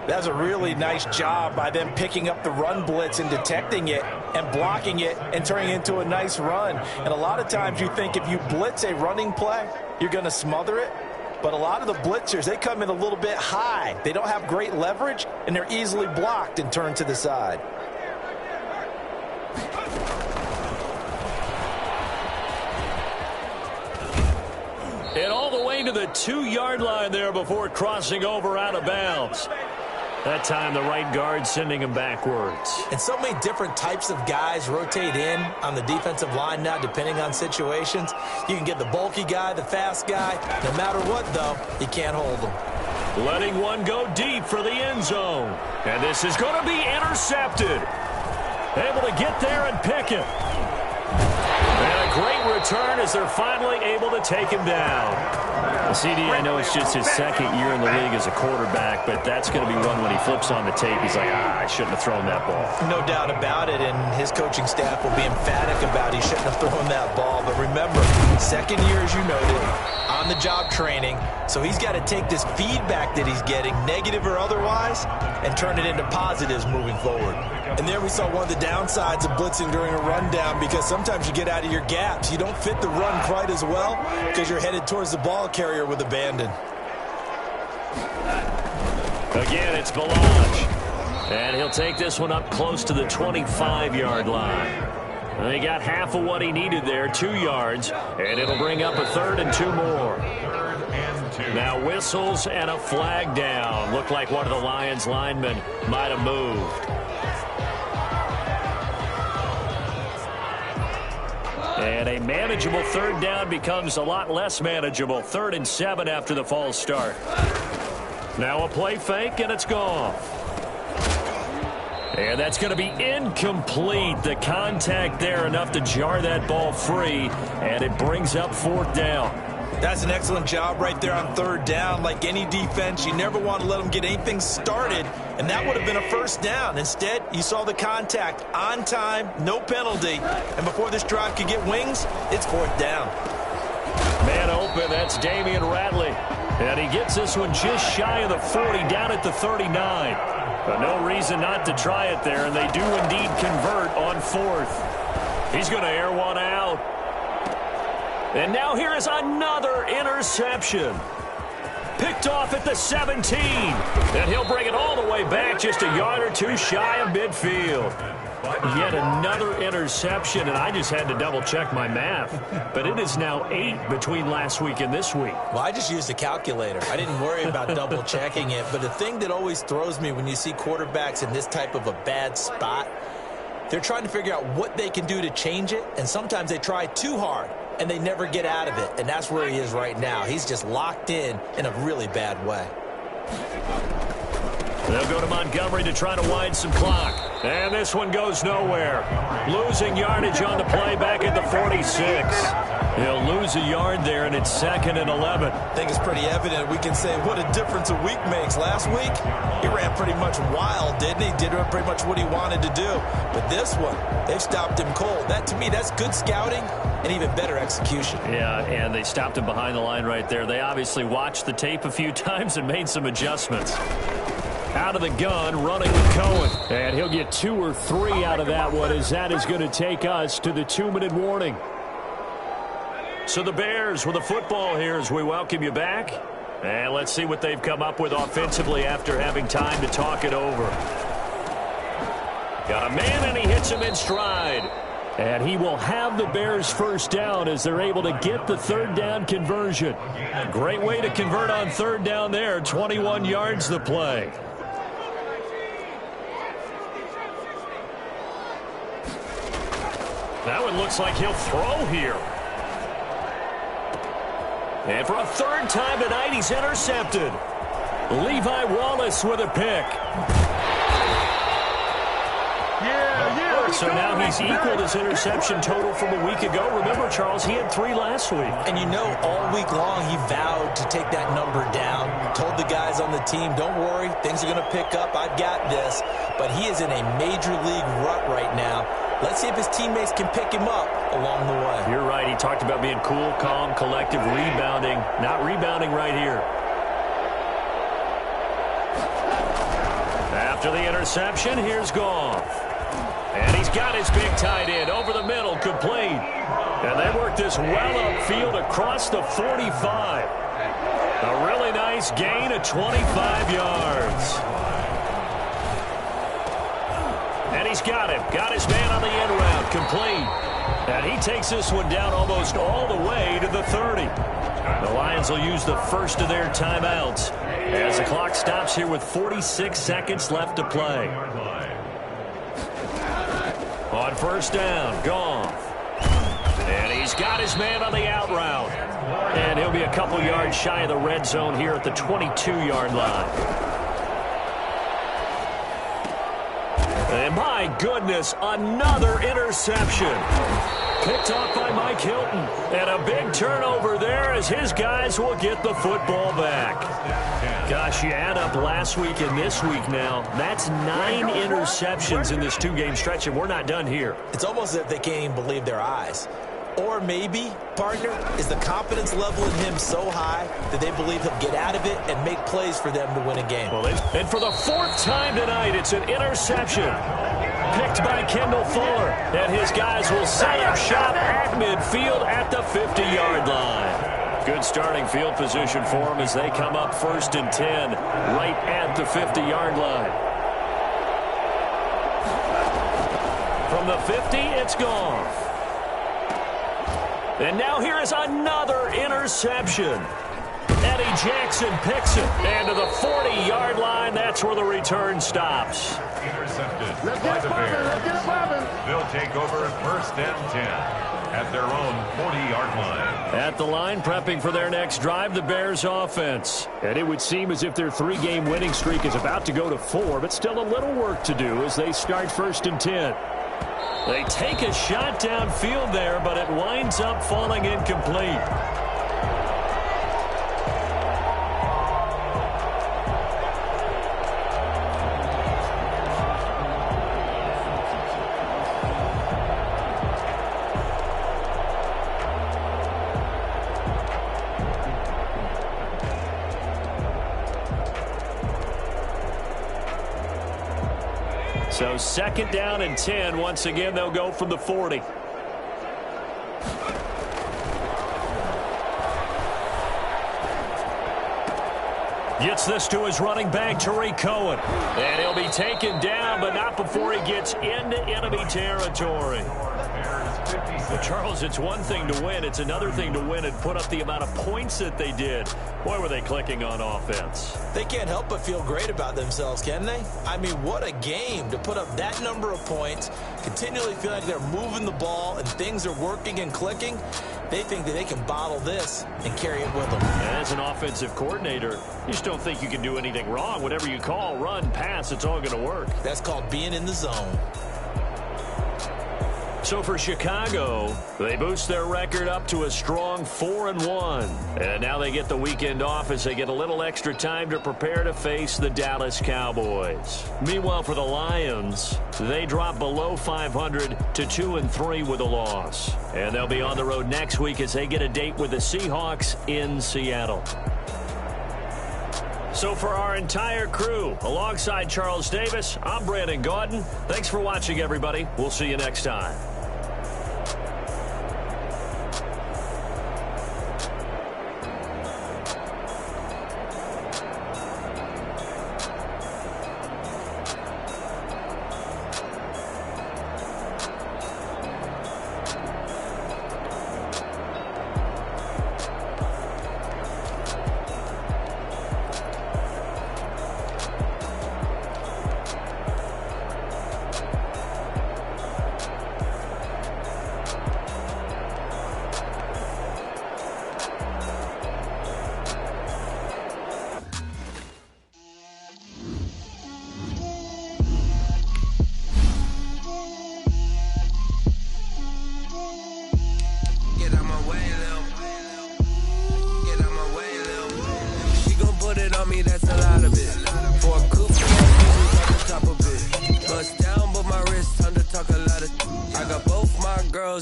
That's a really nice job by them picking up the run blitz and detecting it and blocking it and turning it into a nice run. And a lot of times you think if you blitz a running play, you're going to smother it. But a lot of the blitzers, they come in a little bit high. They don't have great leverage, and they're easily blocked and turned to the side. And all the way to the 2-yard line there before crossing over out of bounds. That time the right guard sending him backwards. And so many different types of guys rotate in on the defensive line now depending on situations. You can get the bulky guy, the fast guy. No matter what, though, you can't hold them. Letting one go deep for the end zone. And this is going to be intercepted. Able to get there and pick it. And a great return as they're finally able to take him down. CD, I know it's just his second year in the league as a quarterback, but that's going to be one when he flips on the tape. He's like, I shouldn't have thrown that ball. No doubt about it, and his coaching staff will be emphatic about he shouldn't have thrown that ball. But remember, second year, as you noted, on-the-job training, so he's got to take this feedback that he's getting, negative or otherwise, and turn it into positives moving forward. And there we saw one of the downsides of blitzing during a rundown, because sometimes you get out of your gaps. You don't fit the run quite as well because you're headed towards the ball carrier with abandon. Again, it's Balaj. And he'll take this one up close to the 25-yard line. And he got half of what he needed there, 2 yards, and it'll bring up a 3rd and 2 more. Now whistles and a flag down. Looked like one of the Lions linemen might have moved. And a manageable 3rd down becomes a lot less manageable. 3rd and 7 after the false start. Now a play fake, and it's gone. And that's going to be incomplete. The contact there enough to jar that ball free, and it brings up 4th down. That's an excellent job right there on 3rd down. Like any defense, you never want to let them get anything started, and that would have been a 1st down. Instead, you saw the contact on time, no penalty, and before this drive could get wings, it's 4th down. Man open, that's Damian Ratley. And he gets this one just shy of the 40, down at the 39. But no reason not to try it there, and they do indeed convert on 4th. He's going to air one out. And now here is another interception. Picked off at the 17. And he'll bring it all the way back just a yard or two shy of midfield. Yet another interception, and I just had to double-check my math. But it is now 8 between last week and this week. Well, I just used a calculator. I didn't worry about double-checking it. But the thing that always throws me when you see quarterbacks in this type of a bad spot, they're trying to figure out what they can do to change it, and sometimes they try too hard, and they never get out of it. And that's where he is right now. He's just locked in a really bad way. They'll go to Montgomery to try to wind some clock. And this one goes nowhere. Losing yardage on the play back at the 46. He'll lose a yard there, and it's 2nd and 11. I think it's pretty evident. We can say what a difference a week makes. Last week, he ran pretty much wild, didn't he? Did pretty much what he wanted to do. But this one, they've stopped him cold. That, to me, that's good scouting and even better execution. Yeah, and they stopped him behind the line right there. They obviously watched the tape a few times and made some adjustments. Out of the gun, running with Cohen. And he'll get 2 or 3 out of that one, as that is going to take us to the 2-minute warning. So the Bears with the football here as we welcome you back. And let's see what they've come up with offensively after having time to talk it over. Got a man, and he hits him in stride. And he will have the Bears first down as they're able to get the 3rd down conversion. Great way to convert on 3rd down there. 21 yards the play. That one looks like he'll throw here. And for a 3rd time tonight, he's intercepted. Levi Wallace with a pick. So now he's equaled his interception total from a week ago. Remember, Charles, he had 3 last week. And you know, all week long he vowed to take that number down. Told the guys on the team, don't worry, things are going to pick up. I've got this. But he is in a major league rut right now. Let's see if his teammates can pick him up along the way. You're right. He talked about being cool, calm, collective, rebounding. Not rebounding right here. After the interception, here's Goff. And he's got his big tight end over the middle, complete. And they work this well upfield across the 45. A really nice gain of 25 yards. And he's got him. Got his man on the end route, complete. And he takes this one down almost all the way to the 30. The Lions will use the first of their timeouts as the clock stops here with 46 seconds left to play. On 1st down, Goff. And he's got his man on the out route. And he'll be a couple yards shy of the red zone here at the 22-yard line. And my goodness, another interception. Picked off by Mike Hilton. And a big turnover there as his guys will get the football back. Gosh, you add up last week and this week now. That's 9 interceptions in this 2-game stretch, and we're not done here. It's almost as if they can't even believe their eyes. Or maybe, partner, is the confidence level in him so high that they believe he'll get out of it and make plays for them to win a game. Well, and for the 4th time tonight, it's an interception. Picked by Kendall Fuller. And his guys will set up shop at midfield at the 50-yard line. Good starting field position for them as they come up 1st and 10 right at the 50-yard line. From the 50, it's Goff. And now here is another interception. Eddie Jackson picks it. And to the 40-yard line, that's where the return stops. Intercepted by the Bears. They'll take over 1st and 10 at their own 40-yard line. At the line, prepping for their next drive, the Bears offense. And it would seem as if their 3-game winning streak is about to go to 4, but still a little work to do as they start 1st and 10. They take a shot downfield there, but it winds up falling incomplete. So 2nd down and 10. Once again, they'll go from the 40. Gets this to his running back, Tariq Cohen. And he'll be taken down, but not before he gets into enemy territory. Well, Charles, it's one thing to win. It's another thing to win and put up the amount of points that they did. Boy, were they clicking on offense. They can't help but feel great about themselves, can they? I mean, what a game to put up that number of points, continually feel like they're moving the ball and things are working and clicking. They think that they can bottle this and carry it with them. And as an offensive coordinator, you just don't think you can do anything wrong. Whatever you call, run, pass, it's all going to work. That's called being in the zone. So for Chicago, they boost their record up to a strong 4-1. And now they get the weekend off as they get a little extra time to prepare to face the Dallas Cowboys. Meanwhile, for the Lions, they drop below 500 to 2-3 with a loss. And they'll be on the road next week as they get a date with the Seahawks in Seattle. So for our entire crew, alongside Charles Davis, I'm Brandon Gaudin. Thanks for watching, everybody. We'll see you next time.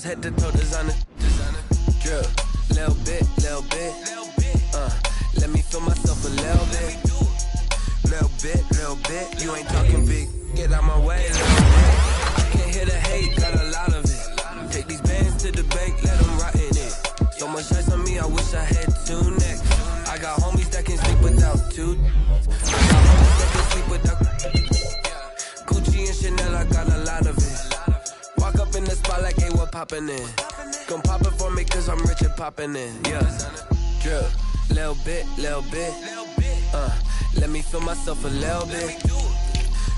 Head to toe designer, drip, little bit, let me feel myself a little bit, you ain't talking big, get out my way, little bit, I can't hear the hate, got a lot of it, take these bands to the bank, let them rot in it, so much ice on me, I wish I had two necks, I got homies that can sleep without two, I got homies that can sleep without, Gucci and Chanel, I got a lot of it. Walk up in the spot like, hey, what poppin' in? Come pop it for me, cause I'm rich and poppin' in. Yeah. Drip, little bit, let me feel myself a little bit.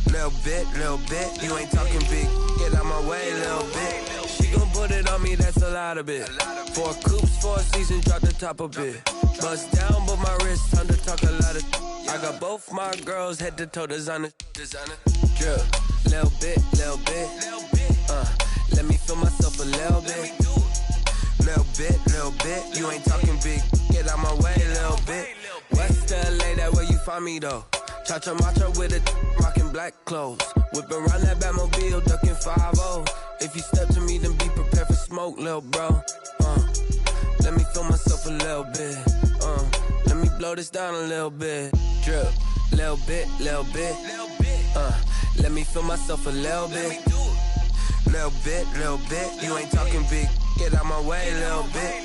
Little bit, you ain't talking big. Get out my way, little bit. She gon' put it on me, that's a lot of it. 4 coops, 4 seasons, drop the top a bit. Bust down, but my wrist, time to talk a lot of. I got both my girls, head to toe designer. Drip, little bit, let me feel myself a little bit. Little bit, you ain't talking big. Get out my way, little bit. West LA, that where you find me though. Cha-cha matcha with a rockin' black clothes. Whip around that Batmobile, ducking 5-0. If you step to me, then be prepared for smoke, little bro. Let me feel myself a little bit. Let me blow this down a little bit. Drip, little bit. Let me feel myself a little bit. Little bit, you ain't talking big. Get out my way, little bit.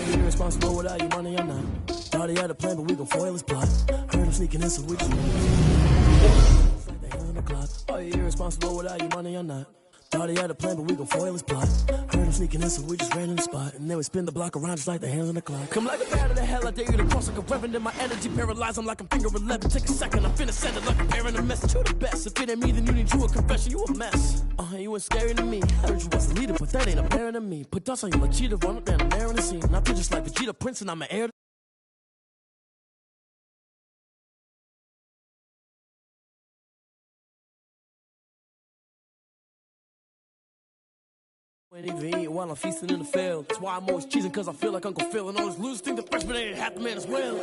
Irresponsible without your money or not. Thought he had a plan, but we gon' foil his plot. Heard him sneaking in, so we just it's like the hand on the clock. Are you irresponsible without your money or not? Thought he had a plan, but we gon' foil his plot. Heard him sneaking in, so we just ran in the spot. And then we spin the block around just like the hands on the clock. Come like a bat of the hell, I dare you to cross like a reverend. In my energy paralyzed, I'm like I'm finger 11. Take a second, I'm finna send it like a parent a message. You the best, if it ain't me, then you need you a confession. You a mess, you ain't scary to me. Heard you was a leader, but that ain't apparent to me. Put dust on you like cheetah, run up down the air in the scene. I feel just like Vegeta Prince, and I'm an heir. Even eat while I'm feasting in the field. That's why I'm always cheesing, cause I feel like Uncle Phil. And all those losers think the freshman ain't half the man as well.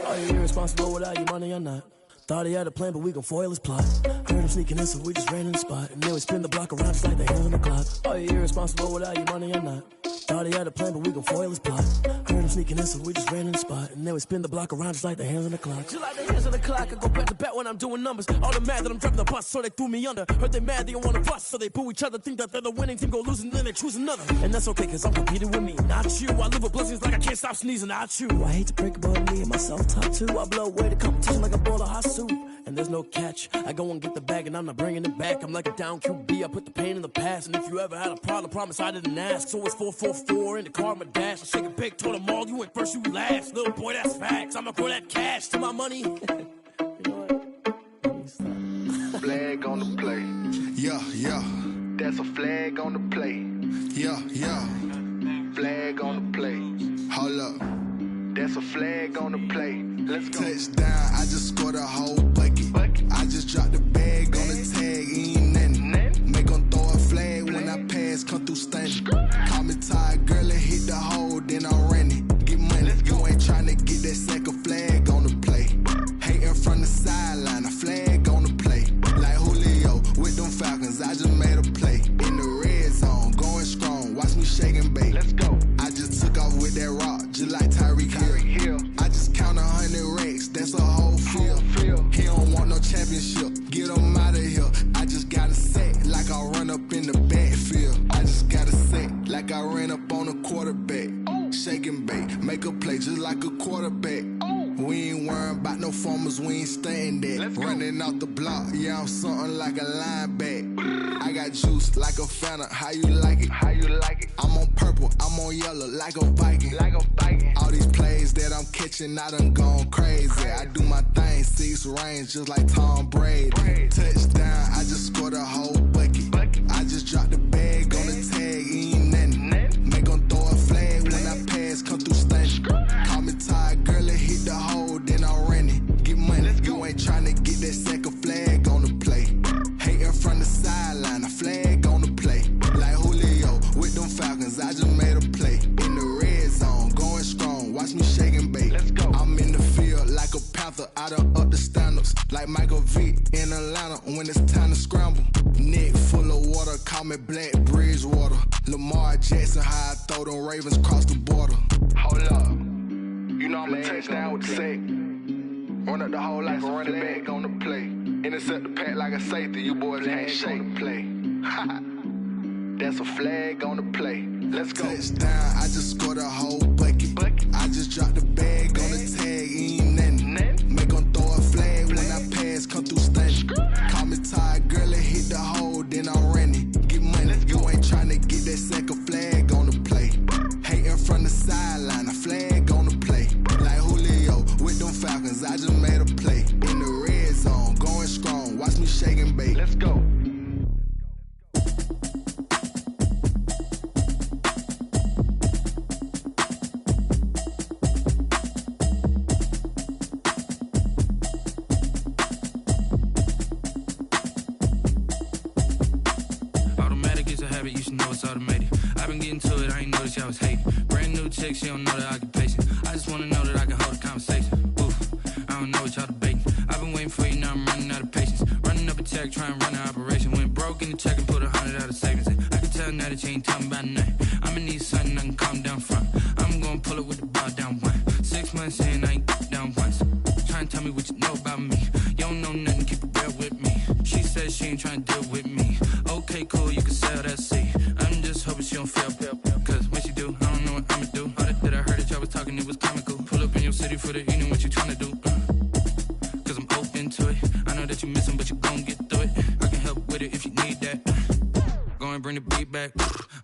Are you irresponsible without your money or not? Thought he had a plan, but we gon' foil his plot. Heard him sneaking in, so we just ran in the spot. And then we spin the block around just like the hands on the clock. Are you irresponsible without your money or not? Thought he had a plan, but we gon' foil his plot. Heard him sneaking in, so we just ran in the spot. And then we spin the block around just like the hands on the clock. Just like the hands on the clock, I go back to back when I'm doing numbers. All the mad that I'm driving the bus, so they threw me under. Heard they mad, they don't wanna bust, so they boo each other. Think that they're the winning team, go losing, then they choose another. And that's okay, cause I'm competing with me, not you. I live with blessings like I can't stop sneezing, not you. I hate to break it, but me and myself top two. I blow away the competition like a bowl of hot soup. And there's no catch. I go and get the bag and I'm not bringing it back. I'm like a down QB. I put the pain in the past. And if you ever had a problem, promise I didn't ask. So it's 444 in the car, my dash. I shake a big, told them all, you went first, you last. Little boy, that's facts. I'ma throw that cash to my money. You know what? Flag on the play. Yeah, yeah. That's a flag on the play. Yeah, yeah. Flag on the play. Hold up. That's a flag on the play. Let's go. Touchdown, I just scored a whole bucket. I just dropped the bag on the tag, ain't nothing. Make 'em throw a flag when I pass, come through stunning. Call me tired, girl, and hit the hole, then I'm running. Get money, you ain't tryna get that second flag on the play. Hating from the sideline, a flag on the play. Like Julio with them Falcons, I just made a play. In the red zone, going strong, watch me shake and bake. Let's go. I just took off with that rock, just like Tyreek Hill. I just count 100 racks, that's a whole field. He don't want no championship, get him out of here. I just got a set, like I run up in the backfield. I just got a set, like I ran up on a quarterback. Shake and bake, make a play just like a quarterback. We ain't worrying about no formers, we ain't staying there. Running out the block, yeah, I'm something like a linebacker. I got juice like a Fanta, how you like it? How you like it? I'm on purple, I'm on yellow, like a Viking. Like a Viking. All these plays that I'm catching, I done gone crazy. I do my thing, 6 range, just like Tom Brady. Touchdown, I just scored a whole bucket. I just dropped the bag on the tag, ain't nothing. Make 'em throw a flag when I pass, come through stunning. Call me tired, girl, and hit the hole, then I'm running. Get money, you ain't tryna get that second flag on the play. Hating from the sideline, a flag on the play. Like Julio with them Falcons, I just made a play. In the red zone, going strong, watch me shake and bake. Let's go. I'm in the field like a panther, I done up the standards. Like Michael Vick in Atlanta when it's time to scramble. Neck full of water, call me Black Bridgewater. Lamar Jackson, how I throw them Ravens across the border. Hold up. You know I'm a touchdown with the sack. Run up the whole like a running back on the play. Intercept the pack like a safety, you boys can't shake the play. That's a flag on the play. Let's go. Touchdown, I just scored a whole bucket. I just dropped the bag on the tag, ain't nothing. Make 'em throw a flag when I pass, come through stunning. Call me tired, girl, and hit the hole, then I'm running. Get money, you ain't tryna get that second flag on the play. Hating from the sideline, a flag on the play. Like Julio with them Falcons, I just made a play. In the red zone, going strong, watch me shake and bake. Let's go. You should know it's automated. I've been getting to it, I ain't noticed y'all was hating. Brand new chick, she don't know the occupation. I just wanna know that I can hold a conversation. Oof, I don't know what y'all debating. I've been waiting for you, now I'm running out of patience. Running up a check, trying to run an operation. Went broke in the check and put 100 out of savings in. I can tell now that you ain't talking about nothing. I'ma need something I can calm down from. I'm gonna pull it with the bar down one. 6 months in, I ain't down once. Trying to tell me what you know about me. You don't know nothing, keep it real with me. She says she ain't trying to deal with me. Okay, cool, you can sell that seat. I'm just hoping she don't fail. Cause when she do, I don't know what I'ma do. All that I heard that y'all was talking, it was comical. Pull up in your city for the evening, what you tryna do? Cause I'm open to it. I know that you missing, but you gon' get through it. I can help with it if you need that. Go and bring the beat back.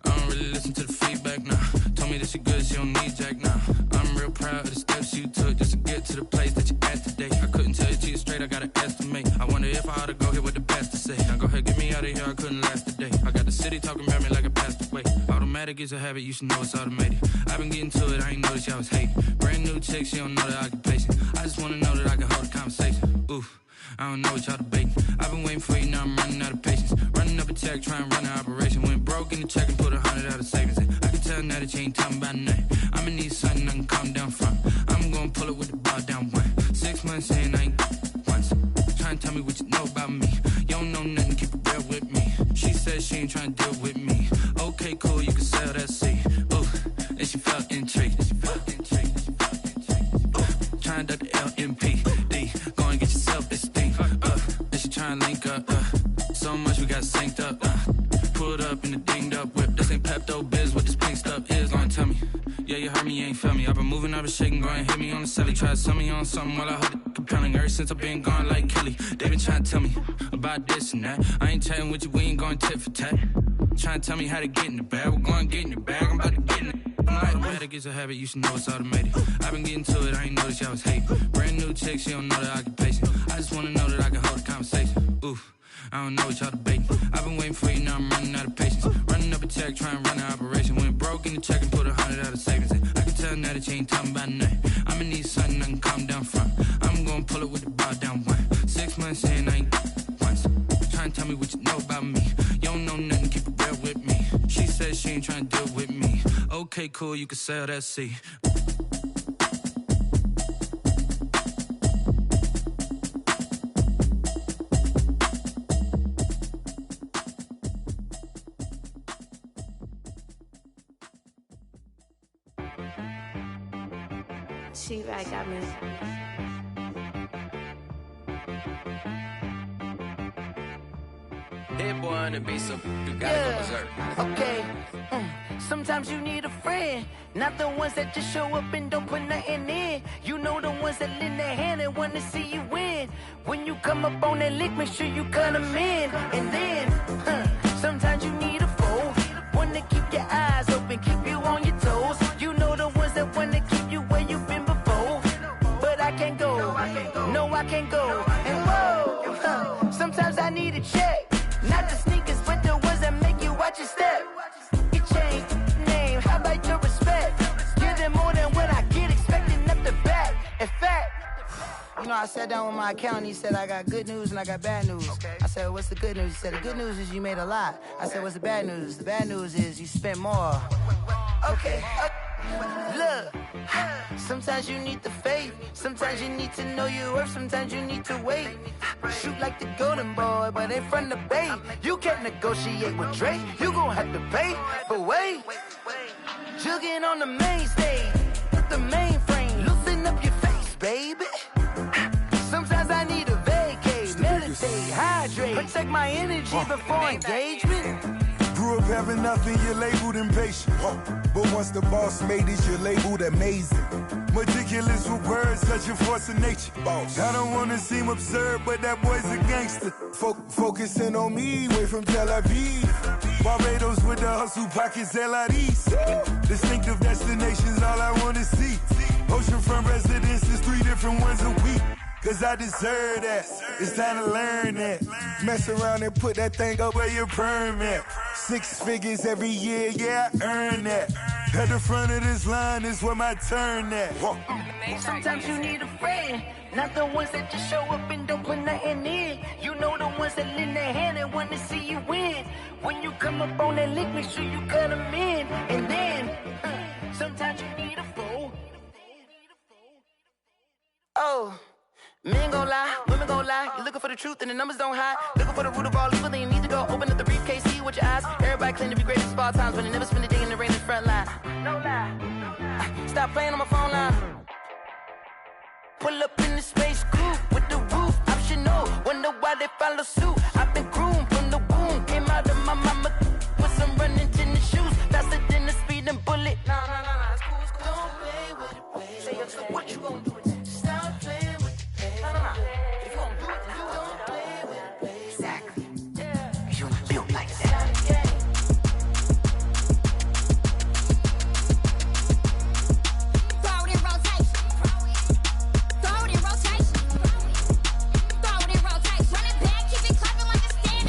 I don't really listen to the feedback, nah. Told me that she good, she don't need Jack, nah. I'm real proud of the steps you took just to get to the place that you at today. I couldn't tell you to you straight, I gotta estimate. I wonder if I ought to go here with the best to say. Now go ahead, get me out of here, I couldn't last a day. I got the city talking about me like I passed away. Automatic is a habit, you should know it's automated. I've been getting to it, I ain't noticed y'all was hating. Brand new chick, she don't know the occupation. I just wanna know that I can hold a conversation. Oof, I don't know what y'all debating. I've been waiting for you, now I'm running out of patience. Running up a check, trying to run an operation. Went broke in the check and put 100 out of savings in. I can tell now that you ain't talking about nothing. I'ma need something I can calm down from. I'm gonna pull it with the bar down one. 6 months in, I ain't once. sign Dr. LMPD. Go and get yourself this thing. And she try and link up. So much we got synced up. Pulled up in the dinged up whip. This ain't Pepto Biz, what this pink stuff is. Gonna tell me. Yeah, you heard me, you ain't feel me. I've been moving, I've been shaking, go and hit me on the celly. Try to sell me on something while I hold it compelling. Ever since I've been gone like Kelly. They been trying to tell me about this and that. I ain't chatting with you, we ain't going tit for tat. Trying to tell me how to get in the bag. We're going to get in the bag, I'm about to get in it. I'm like, Madden is a habit, you should know it's automated. I've been getting to it, I ain't noticed y'all was hating. Brand new chick, she don't know the occupation. I just wanna know that I can hold a conversation. Oof, I don't know what y'all debating. I've been waiting for you, now I'm running out of patience. Running up a check, trying to run an operation. Went broke in the check and put 100 out of savings in. I can tell now that you ain't talking about nothing. I'ma need something I can calm down front. I'm gonna pull it with the bar down one. 6 months in, I ain't once. Trying to tell me what you know about me. You don't know nothing, keep it real with me. She said she ain't trying to deal with me. Okay, cool, you can sell that C. She right got me. Hit boy on the beat, so you gotta go berserk. Okay. Sometimes you need a friend, not the ones that just show up and don't put nothing in. You know the ones that lend their hand and want to see you win. When you come up on that lick, make sure you cut them in. And then, sometimes you need a foe, one to keep your eyes open, keep you on your toes. You know the ones that want to keep you where you've been before. But I can't go, no I can't go. And whoa, sometimes I need a check, not the sneakers, but the ones that make you watch your step. Your chain, name, how about your respect? Give them more than what I get, expecting up the back. In fact, you know, I sat down with my accountant, he said I got good news and I got bad news. I said, what's the good news? He said, the good news is you made a lot. I said, what's the bad news? The bad news is you spent more. Okay, look, sometimes you need the faith, sometimes you need to know your worth, sometimes you need to wait. Shoot like the golden boy, but in front of the bay. You can't negotiate with Drake, you gon' have to pay. But wait, jugging on the main stage, with the mainframe, loosen up your face, baby. Sometimes I need a vacate, meditate, hydrate, protect my energy before engagement. Grew up having nothing, you're labeled impatient. But once the boss made it, you're labeled amazing. Meticulous with words, such a force of nature. I don't wanna seem absurd, but that boy's a gangster. Focusing on me, way from Tel Aviv. Barbados with the hustle pockets, LIDs. Distinctive destinations, all I wanna see. Oceanfront residences, 3 different ones a week. Cause I deserve that, it's time to learn that. Mess around and put that thing up where your permit. 6 figures every year, yeah, I earn that. At the front of this line is where my turn at. Sometimes you need a friend, not the ones that just show up and don't put nothing in. You know the ones that lend their hand and want to see you win. When you come up on that lick, make sure you cut them in. And then, sometimes you need a foe. Oh. Men gon' lie, women gon' lie. You're looking for the truth and the numbers don't hide. Looking for the root of all evil, then you need to go open up the briefcase, see with your eyes. Everybody claim to be greatest of all times, but they never spend a day in the rain in the front line. No lie. Stop playing on my phone line. Pull up in the space coupe with the roof optional. Wonder why they follow suit. I've been groomed from the womb. Came out of my mama with some running tennis shoes. Faster than the speeding bullet. Nah, it's cool, it's cool. Don't play with it, play. Say what you gon' do? Stop playing. If you gon' do it, then you don't play with it, play. Exactly. You built like that. Throw it in rotation. Throw it in rotation. Throw it in rotation. Run it back, keep it clapping like a stand.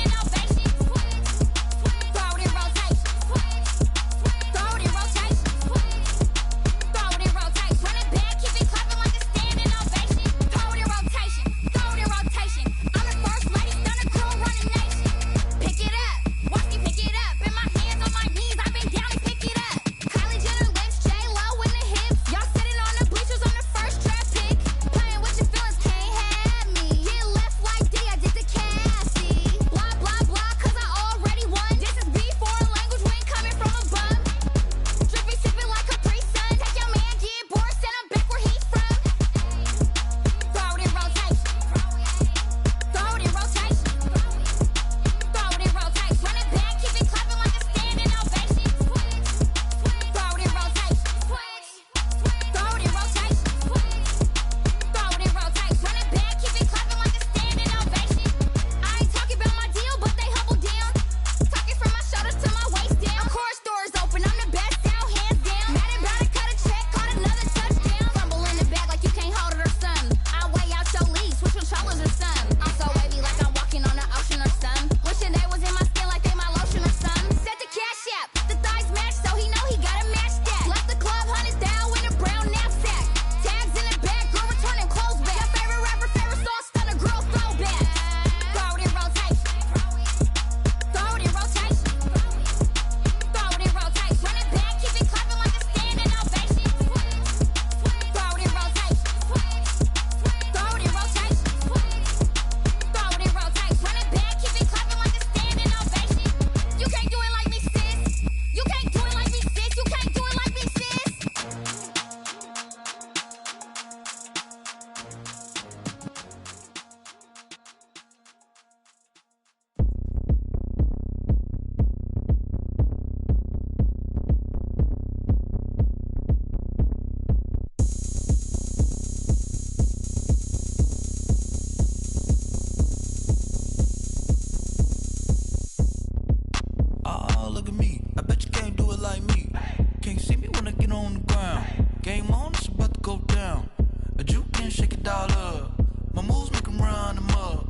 A juke and shake it all up. My moves make 'em run them up.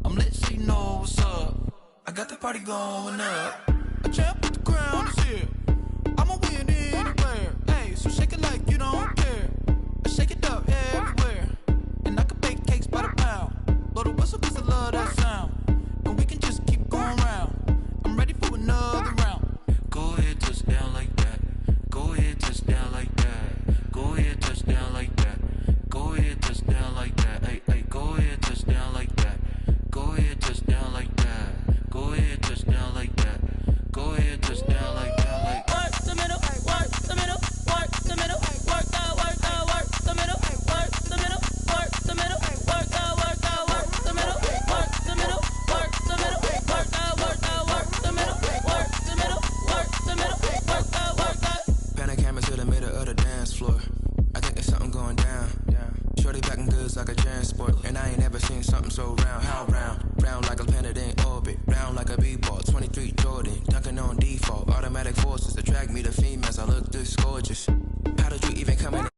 I'm lit so you know what's up. I got the party going up. A champ with the crown is here. I'ma win anywhere. Hey, so shake it like you don't care. I shake it up everywhere. And I can bake cakes by the pound. Blow the whistle 'cause I love that sound. And we can just keep going round. I'm ready for another round. Go ahead, touch down like that. Go ahead, touch down like that. Go ahead, touch down like that. Go ahead, touch down like that. Hey, hey, go ahead, touch down like that. Go ahead, touch down like that. Go ahead, touch down like that. Go ahead, touch down like that. Like work the middle, work the middle, work the middle, work the middle, work the middle, work the middle, work the middle, work the middle, work the middle, work the middle, work the middle, work the middle, work the. Pan a camera to the middle of the dance floor. I think there's something going down. Shorty backing goods like a transport. And I ain't never seen something so round. How round? Round like a planet in orbit. Round like a b-ball. 23 Jordan. Dunking on default. Automatic forces attract me to females. I look this gorgeous. How did you even come in